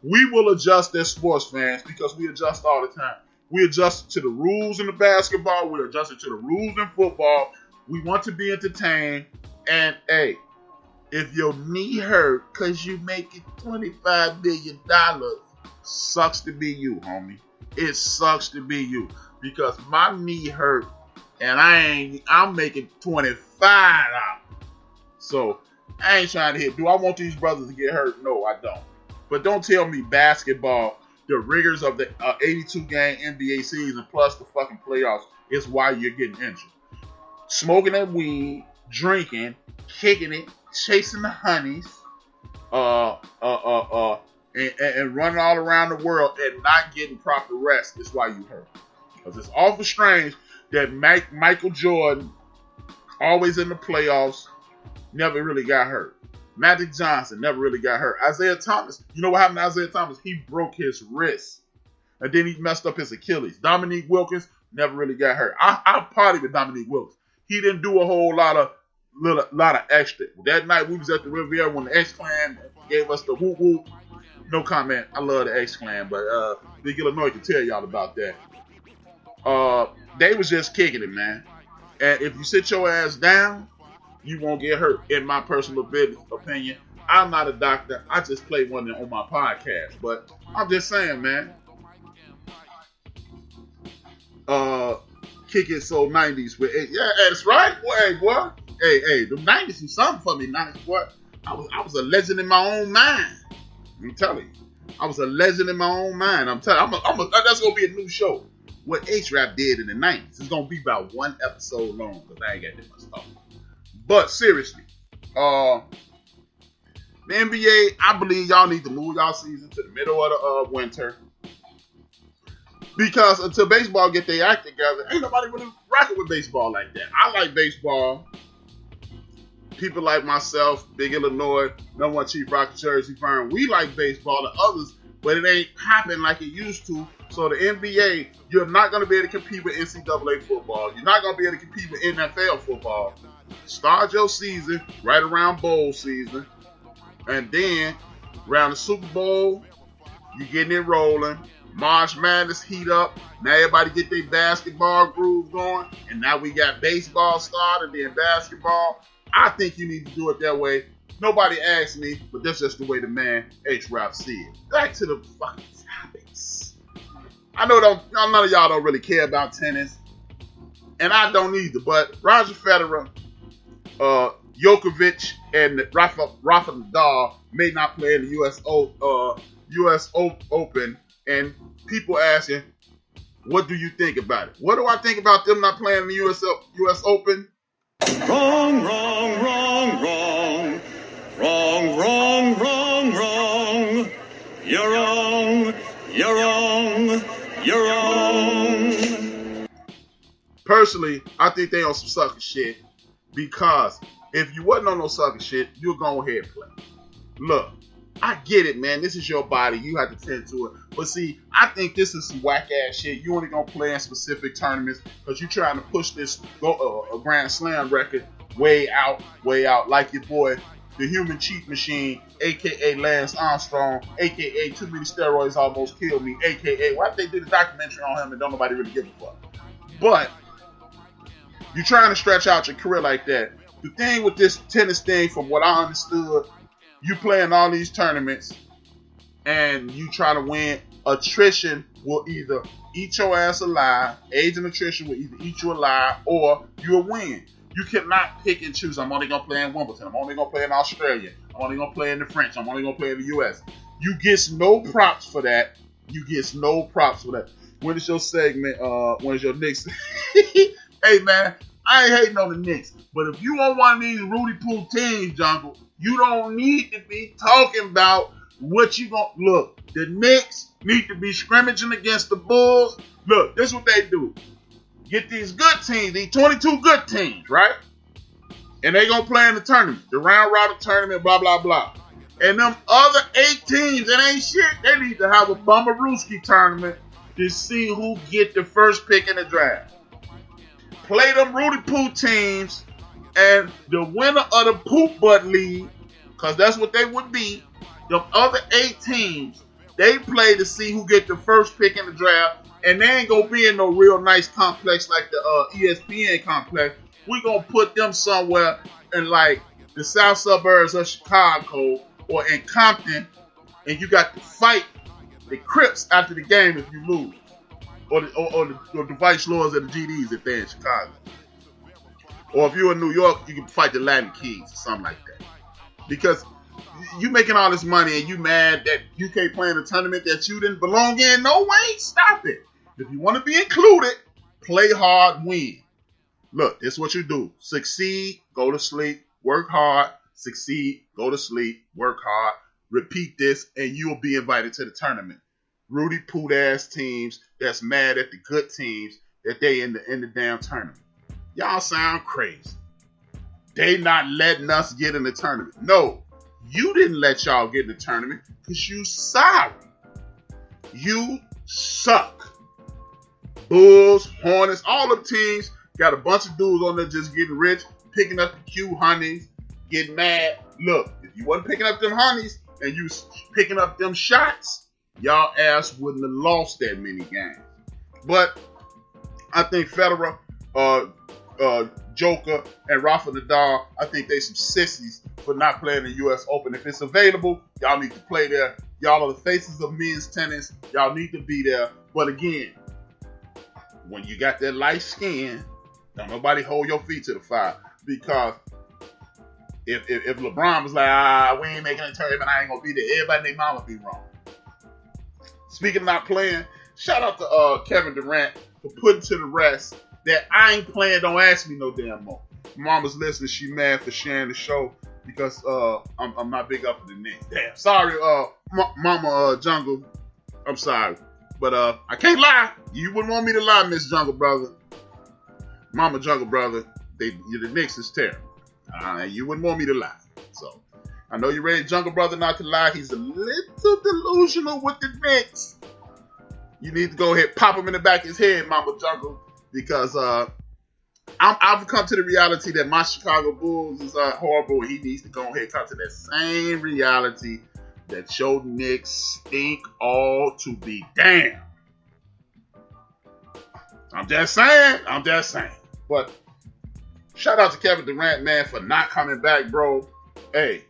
We will adjust as sports fans because we adjust all the time. We adjust to the rules in the basketball. We adjust to the rules in football. We want to be entertained. And, hey, if your knee hurt because you making $25 million, sucks to be you, homie. It sucks to be you. Because my knee hurt and I'm making $25. So I ain't trying to hit. Do I want these brothers to get hurt? No, I don't. But don't tell me basketball, the rigors of the 82-game NBA season plus the fucking playoffs is why you're getting injured. Smoking that weed, drinking, kicking it, chasing the honeys, and running all around the world and not getting proper rest is why you hurt. Because it's awful strange that Michael Jordan, always in the playoffs, never really got hurt. Magic Johnson never really got hurt. Isaiah Thomas, you know what happened to Isaiah Thomas? He broke his wrist. And then he messed up his Achilles. Dominique Wilkins never really got hurt. I partied with Dominique Wilkins. He didn't do a whole lot of extra. That night we was at the Riviera when the X-Clan gave us the whoop whoop. No comment. I love the X-Clan, but Big Illinois can tell y'all about that. They was just kicking it, man. And if you sit your ass down, you won't get hurt, in my personal opinion. I'm not a doctor. I just play one on my podcast. But I'm just saying, man. kick it so 90s with yeah, that's right, boy. Hey, the 90s was something for me, 90s, boy. I was a legend in my own mind. I'm telling you. I was a legend in my own mind. I'm telling you, that's gonna be a new show. What HRap did in the 90s. It's gonna be about one episode long, because I ain't got that much stuff. But seriously, the NBA, I believe y'all need to move y'all season to the middle of the winter. Because until baseball get their act together, ain't nobody really rocking with baseball like that. I like baseball. People like myself, Big Illinois, #1 Chief Rocket Jersey firm, we like baseball and others, but it ain't popping like it used to. So the NBA, you're not going to be able to compete with NCAA football. You're not going to be able to compete with NFL football. Start your season right around bowl season. And then, around the Super Bowl, you're getting it rolling. March Madness heat up. Now everybody get their basketball groove going. And now we got baseball started, then basketball. I think you need to do it that way. Nobody asked me, but that's just the way the man HRap see it. Back to the fucking topics. I know none of y'all don't really care about tennis. And I don't either. But Roger Federer, Djokovic, and Rafa Nadal may not play in the US Open. And people asking, what do you think about it? What do I think about them not playing in the US Open? Wrong, wrong, wrong, wrong. Wrong, wrong, wrong, wrong. You're wrong, you're wrong, you're wrong. Personally, I think they on some sucker shit, because if you wasn't on no sucker shit, you'll go ahead and play. Look, I get it, man. This is your body. You have to tend to it. But see, I think this is some whack ass shit. You only gonna play in specific tournaments because you're trying to push this a Grand Slam record way out. Like your boy, the human cheat machine, aka Lance Armstrong, aka too many steroids almost killed me, aka why they did a documentary on him and don't nobody really give a fuck. But you're trying to stretch out your career like that. The thing with this tennis thing, from what I understood, you play in all these tournaments and you try to win, attrition will either eat your ass alive. Age and attrition will either eat you alive or you'll win. You cannot pick and choose. I'm only going to play in Wimbledon. I'm only going to play in Australia. I'm only going to play in the French. I'm only going to play in the US. You get no props for that. When is your segment? When is your Knicks? Hey, man, I ain't hating on the Knicks. But if you want one of these Rudy Poo teams, Jungle, you don't need to be talking about what you gonna look. The Knicks need to be scrimmaging against the Bulls. Look, this is what they do. Get these good teams, these 22 good teams, right? And they gonna play in the tournament, the round robin tournament, blah, blah, blah. And them other 8 teams that ain't shit, they need to have a Bummerooski tournament to see who get the first pick in the draft. Play them Rudy Poo teams, and the winner of the Poop Butt League, because that's what they would be, the other 8 teams, they play to see who get the first pick in the draft, and they ain't going to be in no real nice complex like the ESPN complex. We're going to put them somewhere in like the south suburbs of Chicago or in Compton, and you got to fight the Crips after the game if you lose, or the Vice Lords of the GDs if they're in Chicago. Or if you're in New York, you can fight the Latin Kings or something like that. Because you making all this money and you mad that you can't play in a tournament that you didn't belong in? No way, stop it. If you want to be included, play hard, win. Look, this is what you do. Succeed, go to sleep, work hard. Succeed, go to sleep, work hard. Repeat this, and you'll be invited to the tournament. Rudy Poo ass teams that's mad at the good teams that they in the damn tournament. Y'all sound crazy. They not letting us get in the tournament. No, you didn't let y'all get in the tournament because you sorry. You suck. Bulls, Hornets, all them teams got a bunch of dudes on there just getting rich, picking up the Q honeys, getting mad. Look, if you wasn't picking up them honeys and you picking up them shots, y'all ass wouldn't have lost that many games. But I think Federer, Joker, and Rafa Nadal, I think they some sissies for not playing the US Open. If it's available, y'all need to play there. Y'all are the faces of men's tennis. Y'all need to be there. But again, when you got that light skin, don't nobody hold your feet to the fire. Because if LeBron was like, we ain't making a tournament, I ain't gonna be there, everybody and their mama be wrong. Speaking of not playing, shout out to Kevin Durant for putting to the rest that I ain't playing, don't ask me no damn more. Mama's listening, she mad for sharing the show because I'm not big up for the Knicks. Damn, sorry, Mama Jungle, I'm sorry. But I can't lie. You wouldn't want me to lie, Miss Jungle Brother. Mama Jungle Brother, the Knicks is terrible. You wouldn't want me to lie. So, I know you're ready, Jungle Brother, not to lie. He's a little delusional with the Knicks. You need to go ahead, pop him in the back of his head, Mama Jungle, because I've come to the reality that my Chicago Bulls is horrible, and he needs to go ahead and come to that same reality that your Knicks stink all to be damned. I'm just saying. But shout out to Kevin Durant, man, for not coming back, bro. Hey,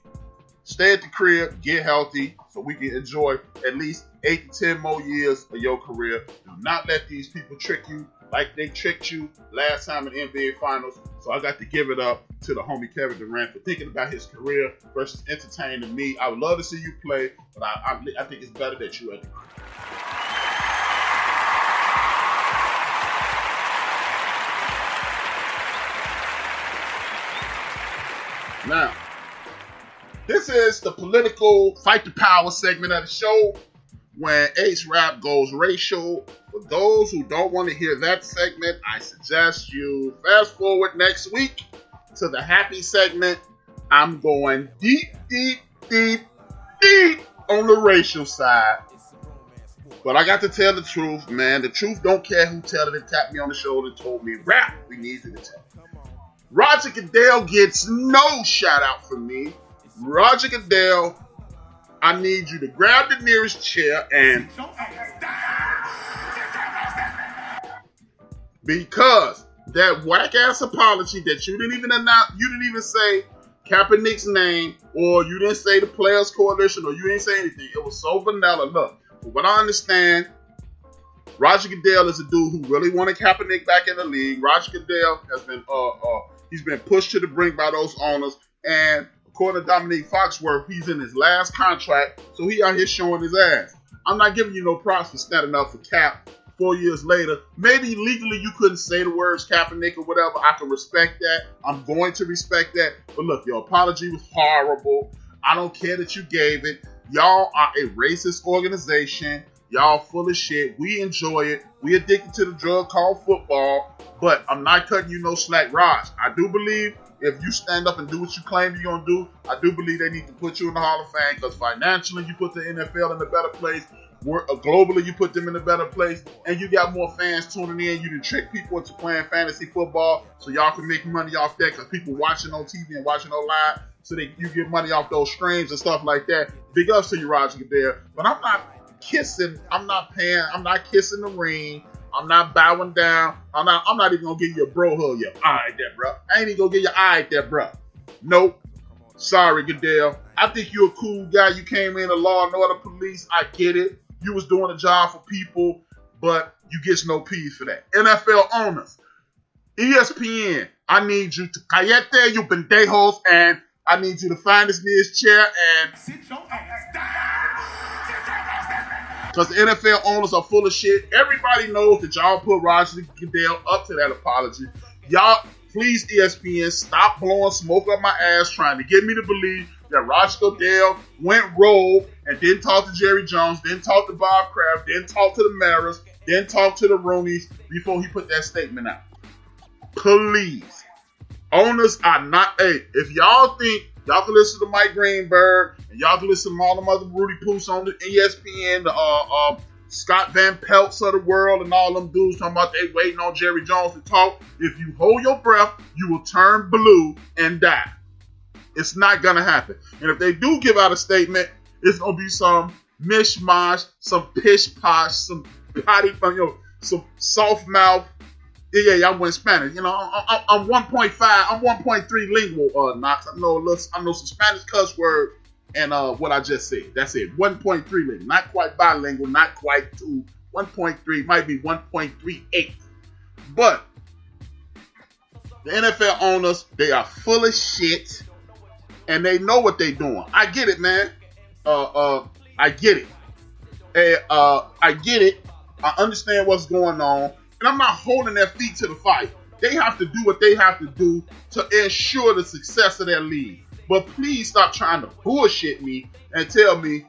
stay at the crib, get healthy, so we can enjoy at least 8 to 10 more years of your career. Do not let these people trick you like they tricked you last time in the NBA Finals. So I got to give it up to the homie Kevin Durant for thinking about his career versus entertaining me. I would love to see you play, but I think it's better that you at the crib. Now, this is the political fight the power segment of the show when HRap goes racial. For those who don't want to hear that segment, I suggest you fast forward next week to the happy segment. I'm going deep on the racial side. But I got to tell the truth, man. The truth don't care who tell it. They tapped me on the shoulder and told me, rap, we need you to tell. Roger Goodell gets no shout out from me. Roger Goodell, I need you to grab the nearest chair and because that whack ass apology that you didn't even announce, you didn't even say Kaepernick's name, or you didn't say the Players Coalition, or you didn't say anything. It was so vanilla. Look, from what I understand, Roger Goodell is a dude who really wanted Kaepernick back in the league. Roger Goodell has been he's been pushed to the brink by those owners, and according to Dominique Foxworth, he's in his last contract, so he out here showing his ass. I'm not giving you no props for standing up for Cap 4 years later. Maybe legally you couldn't say the words Kaepernick or whatever. I can respect that. I'm going to respect that. But look, your apology was horrible. I don't care that you gave it. Y'all are a racist organization. Y'all full of shit. We enjoy it. We addicted to the drug called football. But I'm not cutting you no slack, Raj. I do believe if you stand up and do what you claim you're going to do, I do believe they need to put you in the Hall of Fame because financially you put the NFL in a better place. Globally, you put them in a better place. And you got more fans tuning in. You can trick people into playing fantasy football so y'all can make money off that because people watching on TV and watching online so you get money off those streams and stuff like that. Big ups to you, Roger Goodell. But I'm not kissing the ring. I'm not bowing down. I'm not even gonna give you a bro hug. Yeah, all right there, bro. I ain't even gonna give you all right there, bro. Nope. Sorry, Goodell. I think you're a cool guy. You came in the law and order police. I get it. You was doing a job for people, but you get no peas for that. NFL owners, ESPN, I need you to callete you pendejos, and I need you to find this nearest chair and sit your ass down. Because the NFL owners are full of shit. Everybody knows that y'all put Roger Goodell up to that apology. Y'all, please, ESPN, stop blowing smoke up my ass trying to get me to believe that Roger Goodell went rogue and didn't talk to Jerry Jones, didn't talk to Bob Kraft, didn't talk to the Maras, didn't talk to the Rooneys before he put that statement out. Please. Owners are not, if y'all think y'all can listen to Mike Greenberg and y'all can listen to all them other Rudy Poos on the ESPN, the Scott Van Pelt's of the world and all them dudes talking about they waiting on Jerry Jones to talk. If you hold your breath, you will turn blue and die. It's not going to happen. And if they do give out a statement, it's going to be some mishmash, some pish-posh, some potty, some soft mouth. Yeah, I went Spanish. I'm 1.5, I'm 1.3 lingual, Knox. I know some Spanish cuss words and what I just said. That's it. 1.3 lingual. Not quite bilingual, not quite 2. 1.3, might be 1.38. But the NFL owners, they are full of shit, and they know what they're doing. I get it, man. I get it. I get it. I understand what's going on, and I'm not holding their feet to the fire. They have to do what they have to do to ensure the success of their league. But please stop trying to bullshit me and tell me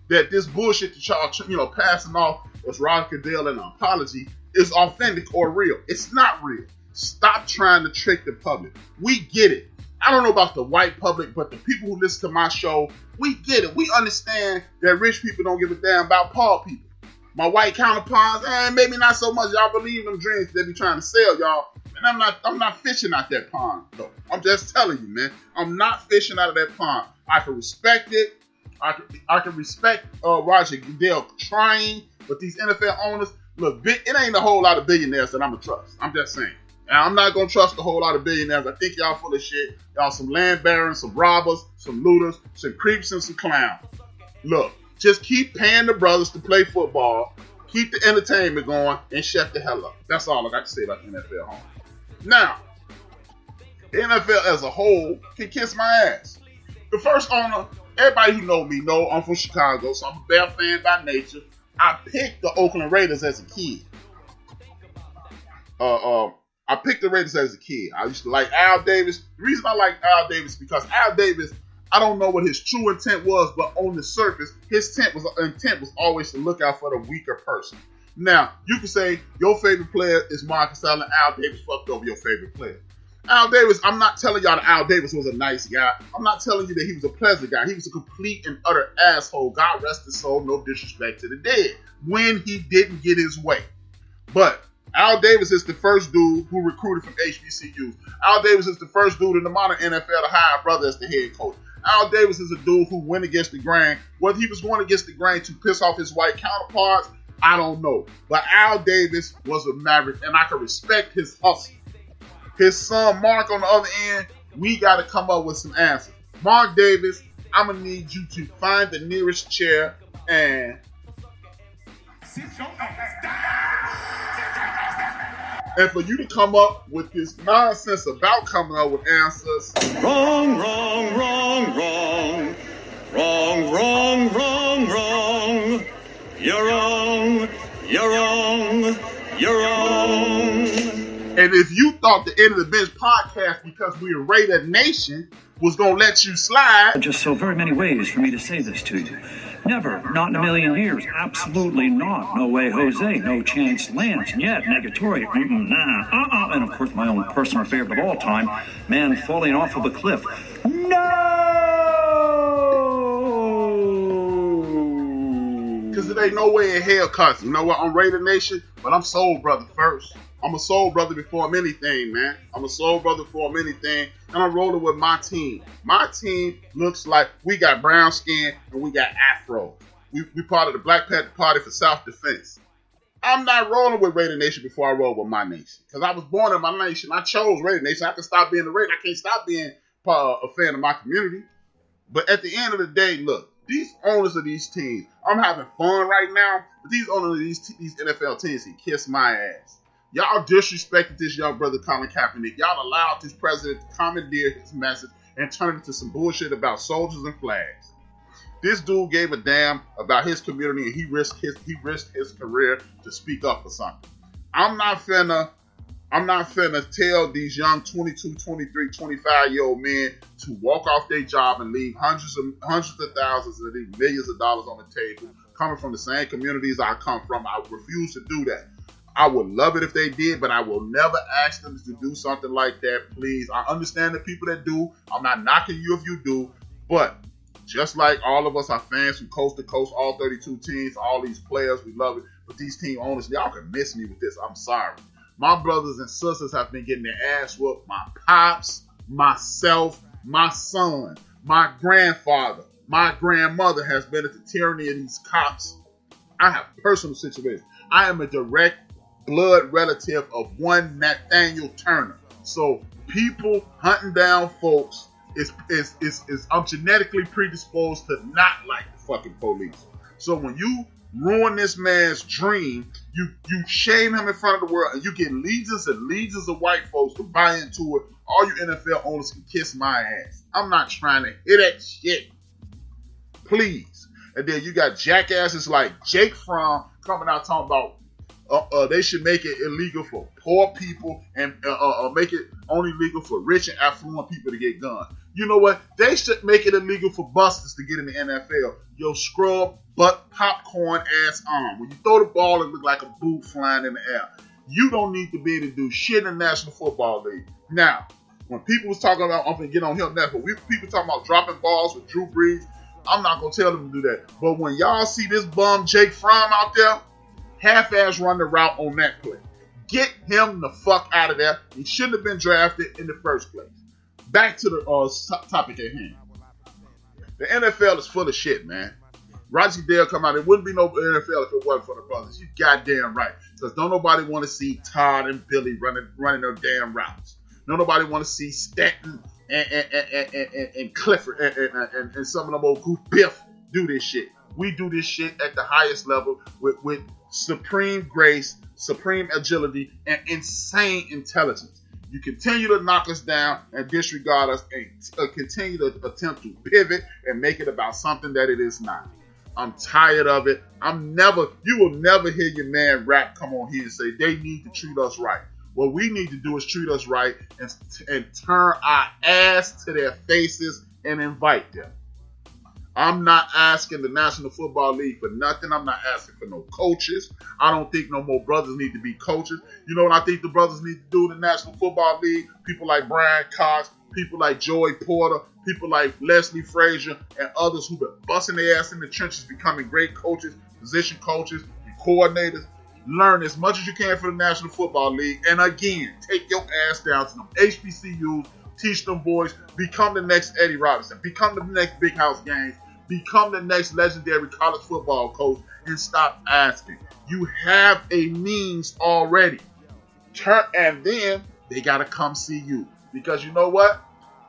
that this bullshit that y'all, passing off as Rod Goodell and an apology is authentic or real. It's not real. Stop trying to trick the public. We get it. I don't know about the white public, but the people who listen to my show, we get it. We understand that rich people don't give a damn about poor people. My white counterparts, maybe not so much. Y'all believe them dreams they be trying to sell y'all. And I'm not fishing out that pond, though. I'm just telling you, man. I'm not fishing out of that pond. I can respect it. I can respect Roger Goodell trying, but these NFL owners, look, it ain't a whole lot of billionaires that I'm going to trust. I'm just saying. And I'm not going to trust a whole lot of billionaires. I think y'all full of shit. Y'all some land barons, some robbers, some looters, some creeps, and some clowns. Look, just keep paying the brothers to play football, keep the entertainment going, and shut the hell up. That's all I got to say about the NFL home. Now, the NFL as a whole can kiss my ass. The first owner, everybody who know me know I'm from Chicago, so I'm a Bear fan by nature. I picked the Oakland Raiders as a kid. I picked the Raiders as a kid. I used to like Al Davis. The reason I like Al Davis is because Al Davis, I don't know what his true intent was, but on the surface, his intent was always to look out for the weaker person. Now, you can say your favorite player is Marcus Allen. Al Davis fucked over your favorite player. Al Davis, I'm not telling y'all that Al Davis was a nice guy. I'm not telling you that he was a pleasant guy. He was a complete and utter asshole. God rest his soul, no disrespect to the dead, when he didn't get his way. But Al Davis is the first dude who recruited from HBCUs. Al Davis is the first dude in the modern NFL to hire a brother as the head coach. Al Davis is a dude who went against the grain. Whether he was going against the grain to piss off his white counterparts, I don't know. But Al Davis was a maverick, and I can respect his hustle. His son, Mark, on the other end, we got to come up with some answers. Mark Davis, I'm going to need you to find the nearest chair and for you to come up with this nonsense about coming up with answers. Wrong, wrong, wrong, wrong. Wrong, wrong, wrong, wrong. You're wrong, you're wrong, you're wrong. And if you thought the End of the Bench podcast, because we're Raider Nation, was going to let you slide. Just so very many ways for me to say this to you. Never, not in a million years, absolutely not. No way, Jose, no chance, Lance, yet, negatory, nah, and of course my own personal favorite of all time, man falling off of a cliff. No! Because there ain't no way in hell, cuz. You know what? I'm Raider Nation, but I'm Soul Brother first. I'm a Soul Brother before I'm anything, man. I'm a Soul Brother before I'm anything, and I'm rolling with my team. My team looks like we got brown skin and we got afro. We part of the Black Panther Party for self-defense. I'm not rolling with Raider Nation before I roll with my nation. Because I was born in my nation. I chose Raider Nation. I have to stop being a Raider. I can't stop being a fan of my community. But at the end of the day, look, these owners of these teams, I'm having fun right now, but these owners of these NFL teams can kiss my ass. Y'all disrespected this young brother Colin Kaepernick. Y'all allowed this president to commandeer his message and turn it into some bullshit about soldiers and flags. This dude gave a damn about his community, and he risked his career to speak up for something. I'm not finna tell these young 22, 23, 25-year-old men to walk off their job and leave hundreds of thousands and leave millions of dollars on the table, coming from the same communities I come from. I refuse to do that. I would love it if they did, but I will never ask them to do something like that, please. I understand the people that do. I'm not knocking you if you do, but just like all of us are fans from coast to coast, all 32 teams, all these players, we love it. But these team owners, y'all can miss me with this. I'm sorry. My brothers and sisters have been getting their ass whooped. My pops, myself, my son, my grandfather, my grandmother has been at the tyranny of these cops. I have personal situations. I am a direct blood relative of one Nathaniel Turner. So people hunting down folks is I'm genetically predisposed to not like the fucking police. So when you ruin this man's dream. You shame him in front of the world, and you get legions and legions of white folks to buy into it. All you NFL owners can kiss my ass. I'm not trying to hear that shit. Please. And then you got jackasses like Jake Fromm coming out talking about they should make it illegal for poor people and make it only legal for rich and affluent people to get guns. You know what? They should make it illegal for busters to get in the NFL. Yo, scrub butt popcorn ass arm. When you throw the ball, it look like a boot flying in the air. You don't need to be able to do shit in the National Football League. Now, when people was talking about, I'm going to get on him next, but people talking about dropping balls with Drew Brees, I'm not going to tell them to do that. But when y'all see this bum Jake Fromm out there, half-ass run the route on that play. Get him the fuck out of there. He shouldn't have been drafted in the first place. Back to the topic at hand. The NFL is full of shit, man. Roger Goodell come out. There wouldn't be no NFL if it wasn't for the brothers. You goddamn right. Because don't nobody want to see Todd and Billy running their damn routes. Don't nobody want to see Stanton and Clifford and some of them old goof Biff do this shit. We do this shit at the highest level with supreme grace, supreme agility, and insane intelligence. You continue to knock us down and disregard us and continue to attempt to pivot and make it about something that it is not. I'm tired of it. You will never hear your man HRap come on here and say they need to treat us right. What we need to do is treat us right and turn our ass to their faces and invite them. I'm not asking the National Football League for nothing. I'm not asking for no coaches. I don't think no more brothers need to be coaches. You know what I think the brothers need to do in the National Football League? People like Brian Cox, people like Joey Porter, people like Leslie Frazier, and others who've been busting their ass in the trenches, becoming great coaches, position coaches, and coordinators. Learn as much as you can for the National Football League. And again, take your ass down to them HBCUs, teach them boys, become the next Eddie Robinson, become the next Big House Games, become the next legendary college football coach, and stop asking. You have a means already. And then they got to come see you. Because you know what?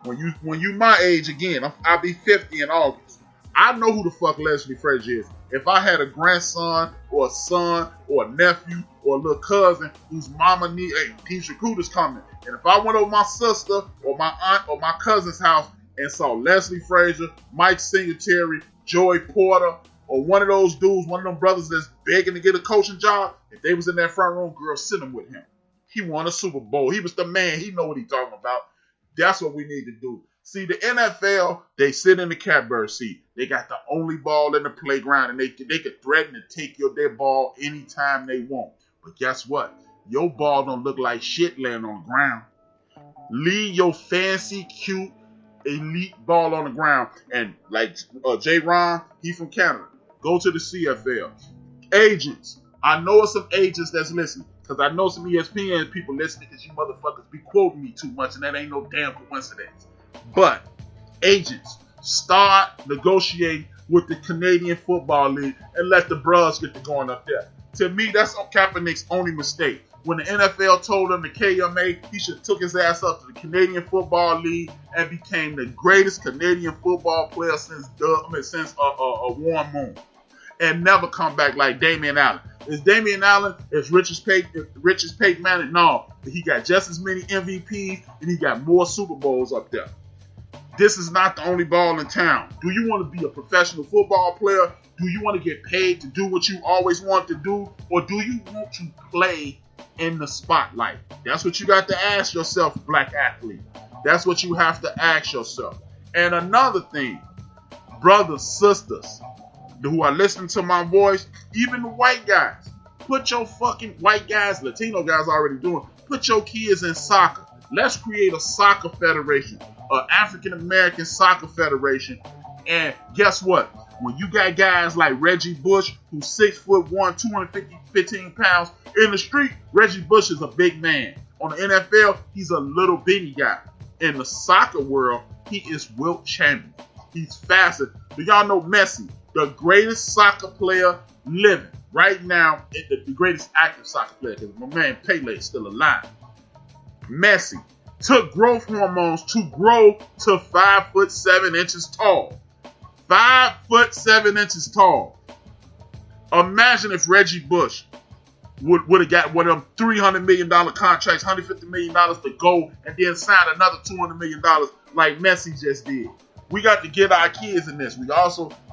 When you my age again, I'll be 50 in August. I know who the fuck Leslie Frazier is. If I had a grandson or a son or a nephew or a little cousin whose mama these recruiters coming. And if I went over my sister or my aunt or my cousin's house and saw Leslie Frazier, Mike Singletary, Joey Porter, or one of those dudes, one of them brothers that's begging to get a coaching job, if they was in that front room, girl, sit him with him. He won a Super Bowl. He was the man. He know what he's talking about. That's what we need to do. See, the NFL, they sit in the catbird seat. They got the only ball in the playground, and they could threaten to take their ball anytime they want. But guess what? Your ball don't look like shit laying on the ground. Leave your fancy, cute, elite ball on the ground. And like J. Ron, he from Canada. Go to the CFL. Agents. I know some agents that's listening. Because I know some ESPN people listening because you motherfuckers be quoting me too much, and that ain't no damn coincidence. But agents, start negotiating with the Canadian Football League and let the bros get to going up there. To me, that's Kaepernick's only mistake. When the NFL told him, the KMA, he should have took his ass up to the Canadian Football League and became the greatest Canadian football player since Warren Moon. And never come back like Damian Allen. Is Damian Allen as rich as Peyton Manning? No. But he got just as many MVPs and he got more Super Bowls up there. This is not the only ball in town. Do you want to be a professional football player? Do you want to get paid to do what you always want to do? Or do you want to play in the spotlight? That's what you got to ask yourself, black athlete. That's what you have to ask yourself. And another thing, brothers, sisters, who are listening to my voice, even the white guys, put your fucking white guys, Latino guys already doing, put your kids in soccer. Let's create a soccer federation, an African American soccer federation. And guess what? When you got guys like Reggie Bush, who's 6'1", 215 pounds, in the street, Reggie Bush is a big man. On the NFL, he's a little bitty guy. In the soccer world, he is Wilt Chamberlain. He's faster. Do y'all know Messi? The greatest soccer player living right now, the greatest active soccer player, because my man Pele is still alive. Messi took growth hormones to grow to 5'7" tall. 5'7" tall. Imagine if Reggie Bush would have got one of them $300 million contracts, $150 million to go, and then sign another $200 million like Messi just did. We got to get our kids in this.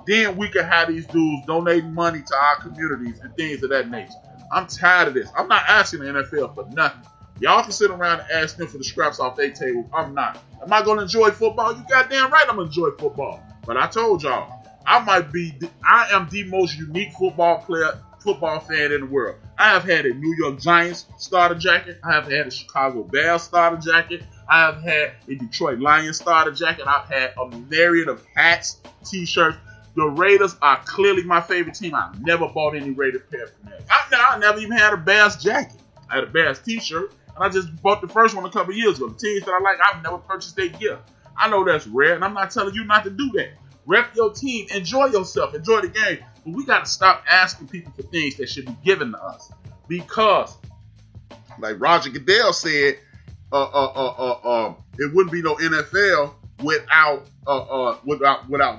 Then we can have these dudes donating money to our communities and things of that nature. I'm tired of this. I'm not asking the NFL for nothing. Y'all can sit around and ask them for the scraps off their table. I'm not. Am I going to enjoy football? You goddamn right I'm going to enjoy football. But I told y'all, I am the most unique football fan in the world. I have had a New York Giants starter jacket. I have had a Chicago Bears starter jacket. I have had a Detroit Lions starter jacket. I've had a myriad of hats, t-shirts. The Raiders are clearly my favorite team. I've never bought any Raiders paraphernalia. I never even had a Bears jacket. I had a Bears t-shirt, and I just bought the first one a couple years ago. The teams that I like, I've never purchased their gear. I know that's rare, and I'm not telling you not to do that. Rep your team. Enjoy yourself. Enjoy the game. But we got to stop asking people for things that should be given to us. Because, like Roger Goodell said, it wouldn't be no NFL without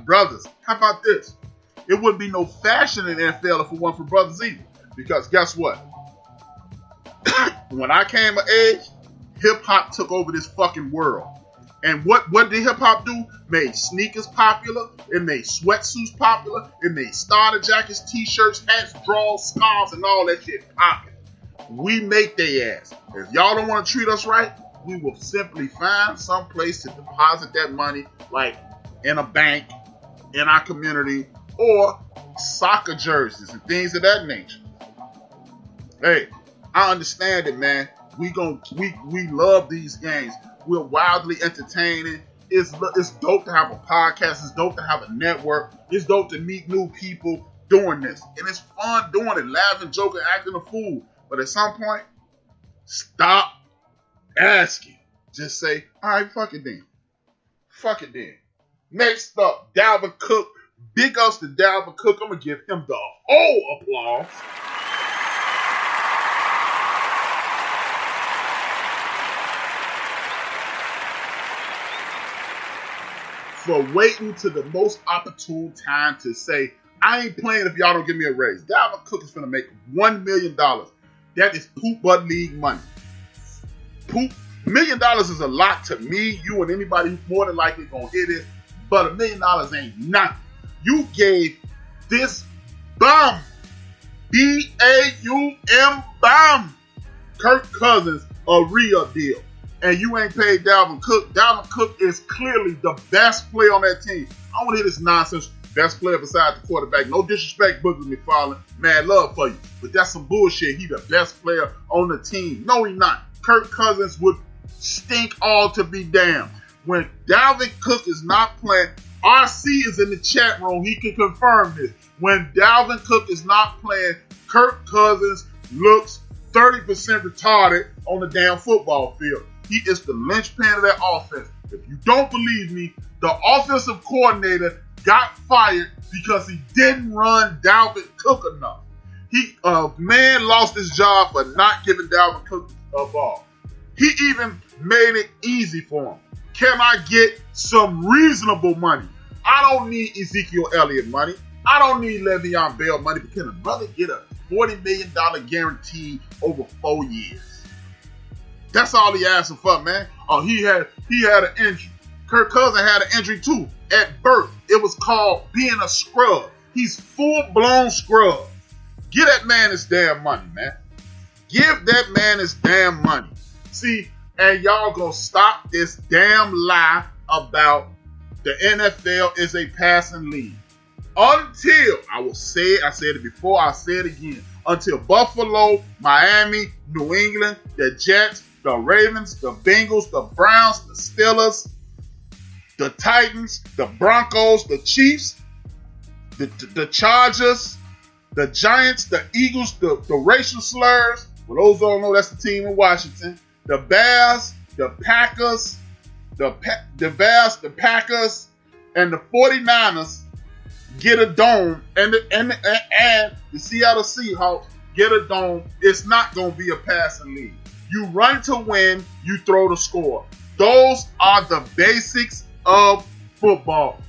brothers. How about this? It wouldn't be no fashion in the NFL if it wasn't for brothers either. Because guess what? When I came of age, hip hop took over this fucking world. And what did hip hop do? Made sneakers popular. It made sweatsuits popular. It made starter jackets, t-shirts, hats, drawers, scarves, and all that shit popular. We make their ass. If y'all don't want to treat us right, we will simply find some place to deposit that money, like in a bank, in our community, or soccer jerseys and things of that nature. Hey, I understand it, man. We love these games. We're wildly entertaining. It's dope to have a podcast. It's dope to have a network. It's dope to meet new people doing this. And it's fun doing it, laughing, joking, acting a fool. But at some point, stop asking. Just say, all right, fuck it then. Fuck it then. Next up, Dalvin Cook. Big ups to Dalvin Cook. I'm going to give him the whole applause. For waiting to the most opportune time to say, I ain't playing if y'all don't give me a raise. Dalvin Cook is going to make $1 million. That is poop butt league money. $1 million is a lot to me, you, and anybody who's more than likely going to hit it. But $1 million ain't nothing. You gave this bum, B-A-U-M bum, Kirk Cousins, a real deal. And you ain't paid Dalvin Cook. Dalvin Cook is clearly the best player on that team. I don't want to hear this nonsense. Best player besides the quarterback. No disrespect, Booger McFarland. Mad love for you. But that's some bullshit. He the best player on the team. No, he not. Kirk Cousins would stink all to be damned. When Dalvin Cook is not playing, RC is in the chat room. He can confirm this. When Dalvin Cook is not playing, Kirk Cousins looks 30% retarded on the damn football field. He is the linchpin of that offense. If you don't believe me, the offensive coordinator got fired because he didn't run Dalvin Cook enough. Man lost his job for not giving Dalvin Cook a ball. He even made it easy for him. Can I get some reasonable money? I don't need Ezekiel Elliott money. I don't need Le'Veon Bell money. But can a brother get a $40 million guarantee over 4 years? That's all he asking for, man. Oh, he had an injury. Kirk Cousins had an injury too at birth. It was called being a scrub. He's full-blown scrub. Give that man his damn money, man. Give that man his damn money. See, and y'all gonna stop this damn lie about the NFL is a passing league. Until, I said it before, I'll say it again. Until Buffalo, Miami, New England, the Jets, the Ravens, the Bengals, the Browns, the Steelers, the Titans, the Broncos, the Chiefs, the Chargers, the Giants, the Eagles, the racial slurs. For those who don't know, that's the team in Washington. The Bears, the Packers, the Bears, the Packers, and the 49ers get a dome, and the Seattle Seahawks get a dome. It's not going to be a passing league. You run to win, you throw to score. Those are the basics of football.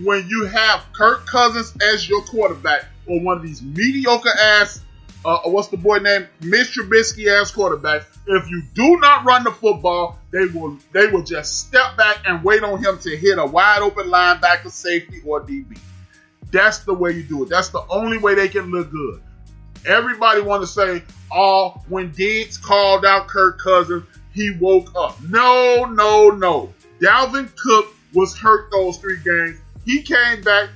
When you have Kirk Cousins as your quarterback, or one of these mediocre ass, what's the boy name? Mitch Trubisky ass quarterbacks. If you do not run the football, they will just step back and wait on him to hit a wide open linebacker, safety, or DB. That's the way you do it. That's the only way they can look good. Everybody want to say, oh, when Diggs called out Kirk Cousins, he woke up. No. Dalvin Cook was hurt those 3 games. He came back,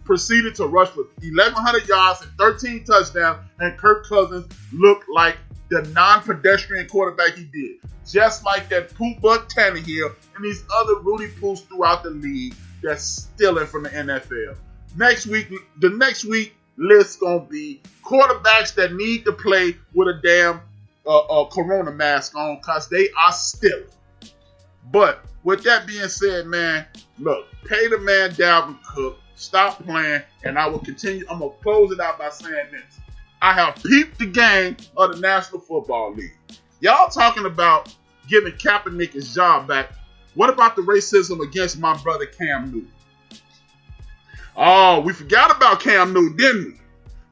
proceeded to rush for 1,100 yards and 13 touchdowns, and Kirk Cousins looked like the non-pedestrian quarterback he did. Just like that poop butt Tannehill and these other Rudy Poos throughout the league that's stealing from the NFL. The next week list gonna be quarterbacks that need to play with a damn corona mask on because they are stealing. But with that being said, man, look, pay the man Dalvin Cook, stop playing, and I will continue. I'm going to close it out by saying this. I have peeped the game of the National Football League. Y'all talking about giving Kaepernick his job back. What about the racism against my brother Cam Newton? Oh, we forgot about Cam Newton, didn't we?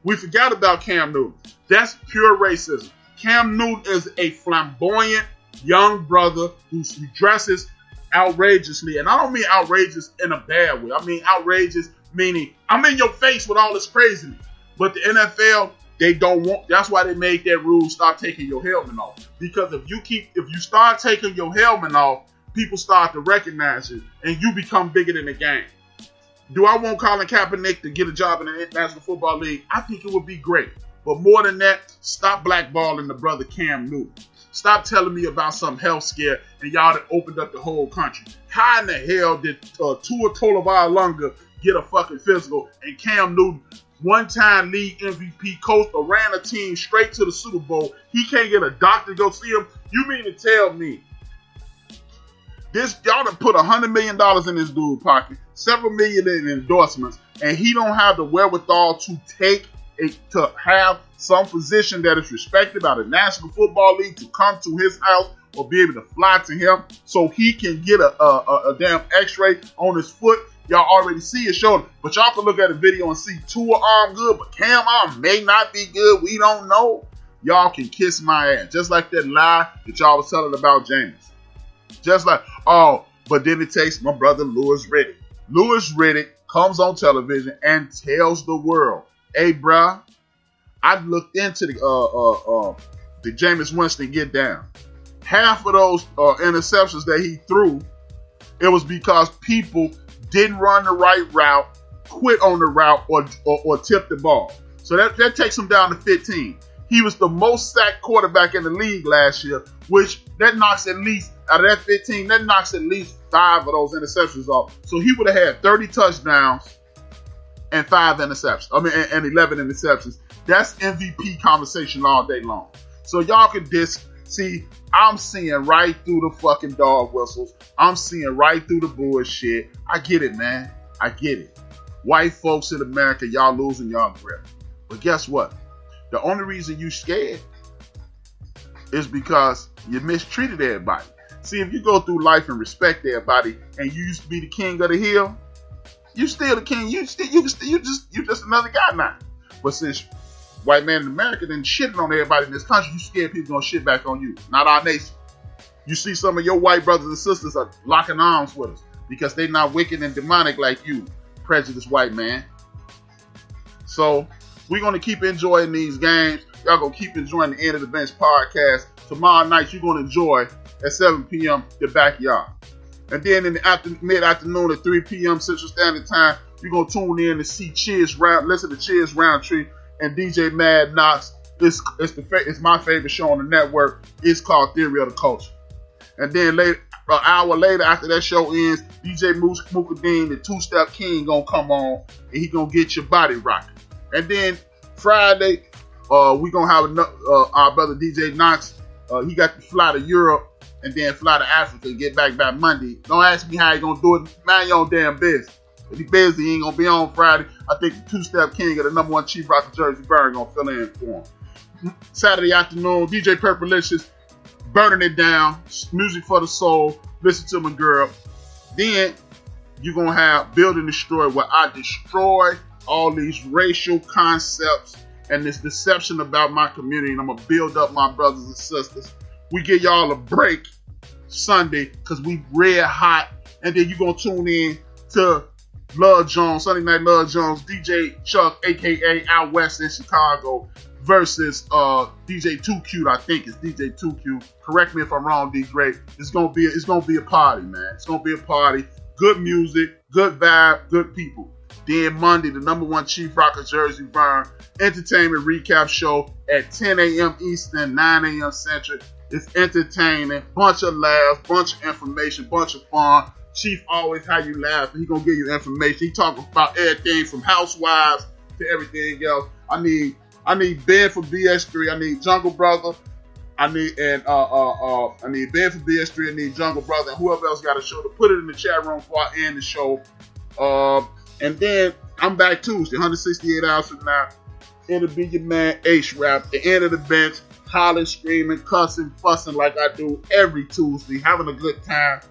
We forgot about Cam Newton. That's pure racism. Cam Newton is a flamboyant young brother who dresses outrageously, and I don't mean outrageous in a bad way. I mean outrageous meaning I'm in your face with all this craziness. But the NFL, they don't want. That's why they made that rule: stop taking your helmet off. Because if you start taking your helmet off, people start to recognize you, and you become bigger than the game. Do I want Colin Kaepernick to get a job in the National Football League? I think it would be great. But more than that, stop blackballing the brother Cam Newton. Stop telling me about some health scare and y'all that opened up the whole country. How in the hell did Tua Tagovailoa get a fucking physical and Cam Newton, one-time league MVP, coach, or ran a team straight to the Super Bowl, he can't get a doctor to go see him? You mean to tell me y'all done put $100 million in this dude's pocket, several million in endorsements, and he don't have the wherewithal to have some physician that is respected by the National Football League to come to his house or be able to fly to him so he can get a damn x-ray on his foot? Y'all already see his shoulder, but y'all can look at the video and see Tua arm good, but Cam arm may not be good. We don't know. Y'all can kiss my ass. Just like that lie that y'all was telling about Jameis. Just like, oh, but then it takes my brother Louis Riddick. Louis Riddick comes on television and tells the world, hey, bruh, I looked into the Jameis Winston get down. Half of those interceptions that he threw, it was because people didn't run the right route, quit on the route, or tipped the ball. So that takes him down to 15. He was the most sacked quarterback in the league last year, which that knocks at least, out of that 15, that knocks at least 5 of those interceptions off. So he would have had 30 touchdowns and 5 interceptions. And 11 interceptions. That's MVP conversation all day long. So y'all can see, I'm seeing right through the fucking dog whistles. I'm seeing right through the bullshit. I get it, man. I get it. White folks in America, y'all losing y'all grip. But guess what? The only reason you scared is because you mistreated everybody. See, if you go through life and respect everybody, and you used to be the king of the hill, you still the king. You just another guy now. But since white man in America then shitting on everybody in this country, you scared people gonna shit back on you. Not our nation. You see some of your white brothers and sisters are locking arms with us because they not wicked and demonic like you, prejudiced white man. So we're gonna keep enjoying these games. Y'all gonna keep enjoying the End of the Bench podcast. Tomorrow night you're gonna enjoy at 7 p.m. the backyard. And then in the mid-afternoon at 3 p.m. Central Standard Time, you're going to tune in to see listen to Cheers Roundtree and DJ Mad Knox. It's my favorite show on the network. It's called Theory of the Culture. And then an hour later, after that show ends, DJ Mukadeen, the Two-Step King, going to come on, and he going to get your body rocking. And then Friday, we're going to have our brother DJ Knox. He got to fly to Europe and then fly to Africa and get back by Monday. Don't ask me how he gonna do it. Mind your own damn business. If he busy, he ain't gonna be on Friday. I think the Two-Step King of the #1 Chief Rocker Jersey Burn gonna fill in for him. Saturday afternoon, DJ Purplicious, burning it down. Music for the soul. Listen to my girl. Then you're gonna have Build and Destroy, where I destroy all these racial concepts and this deception about my community, and I'm gonna build up my brothers and sisters. We give y'all a break Sunday because we red hot, and then you gonna tune in to Love Jones, Sunday Night Love Jones, DJ Chuck, aka Out West in Chicago, versus DJ 2Q. I think it's DJ 2Q. Correct me if I'm wrong, D Great. It's gonna be a party, man. It's gonna be a party. Good music, good vibe, good people. Then Monday, the #1 Chief Rocker Jersey Burn entertainment recap show at 10 a.m. Eastern, 9 a.m. Central. It's entertaining, bunch of laughs, bunch of information, bunch of fun. Chief always how you laugh, and he gonna give you information. He talking about everything from housewives to everything else. I need Ben for BS3. I need Jungle Brother. I need Ben for BS3. I need Jungle Brother, and whoever else got a show to put it in the chat room before I end the show. And then I'm back Tuesday, 168 hours from now. It'll be your man HRap, the end of the bench, hollering, screaming, cussing, fussing like I do every Tuesday, having a good time.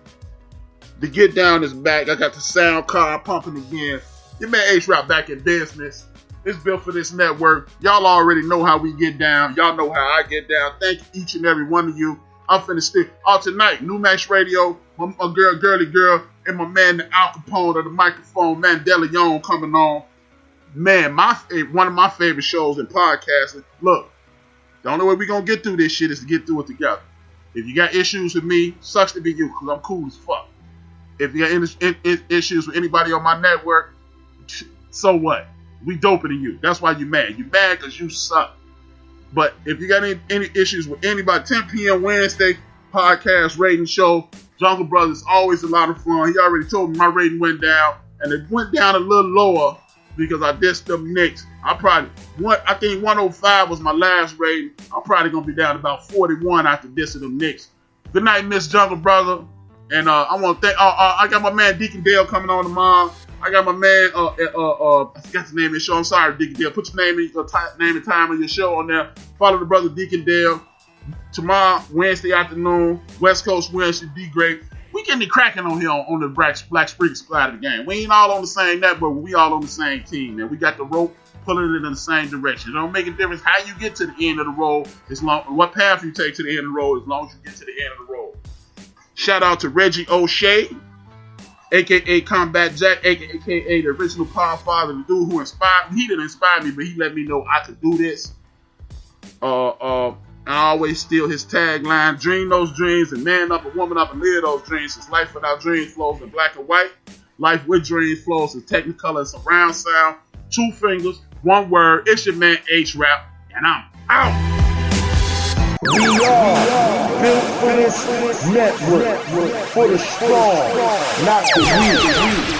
The Get Down is back. I got the sound card pumping again. Your man HRap back in business. It's built for this network. Y'all already know how we get down. Y'all know how I get down. Thank each and every one of you. I'm finna stick. Tonight, New Max Radio, my girly girl, and my man, the Al Capone of the microphone, Mandela Young, coming on. Man, one of my favorite shows in podcasting. Look, the only way we gonna get through this shit is to get through it together. If you got issues with me, sucks to be you, because I'm cool as fuck. If you got issues with anybody on my network, so what? We doper than you. That's why you mad. You mad because you suck. But if you got any issues with anybody, 10 p.m. Wednesday, podcast rating show, Jungle Brothers, always a lot of fun. He already told me my rating went down, and it went down a little lower because I dissed them Knicks. I think 105 was my last rating. I'm probably going to be down to about 41 after dissing them Knicks. Good night, Miss Jungle Brother. And I want to thank, I got my man Deacon Dale coming on tomorrow. I got my man, I forgot the name of the show. I'm sorry, Deacon Dale. Put your name and time of your show on there. Follow the brother Deacon Dale. Tomorrow, Wednesday afternoon, West Coast Wednesday, D Great. We getting it cracking on here on the Black Spring side of the game. We ain't all on the same network, but we all on the same team, man. We got the rope pulling it in the same direction. It don't make a difference how you get to the end of the road, what path you take to the end of the road, as long as you get to the end of the road. Shout out to Reggie O'Shea, a.k.a. Combat Jack, a.k.a. the original Power Father, the dude who inspired me. He didn't inspire me, but he let me know I could do this. I always steal his tagline, dream those dreams and man up, a woman up, and live those dreams. Since life without dreams flows in black and white, life with dreams flows in technicolor and surround sound. 2 fingers, 1 word. It's your man HRap, and I'm out. We are built for this network, for the strong, not the weak.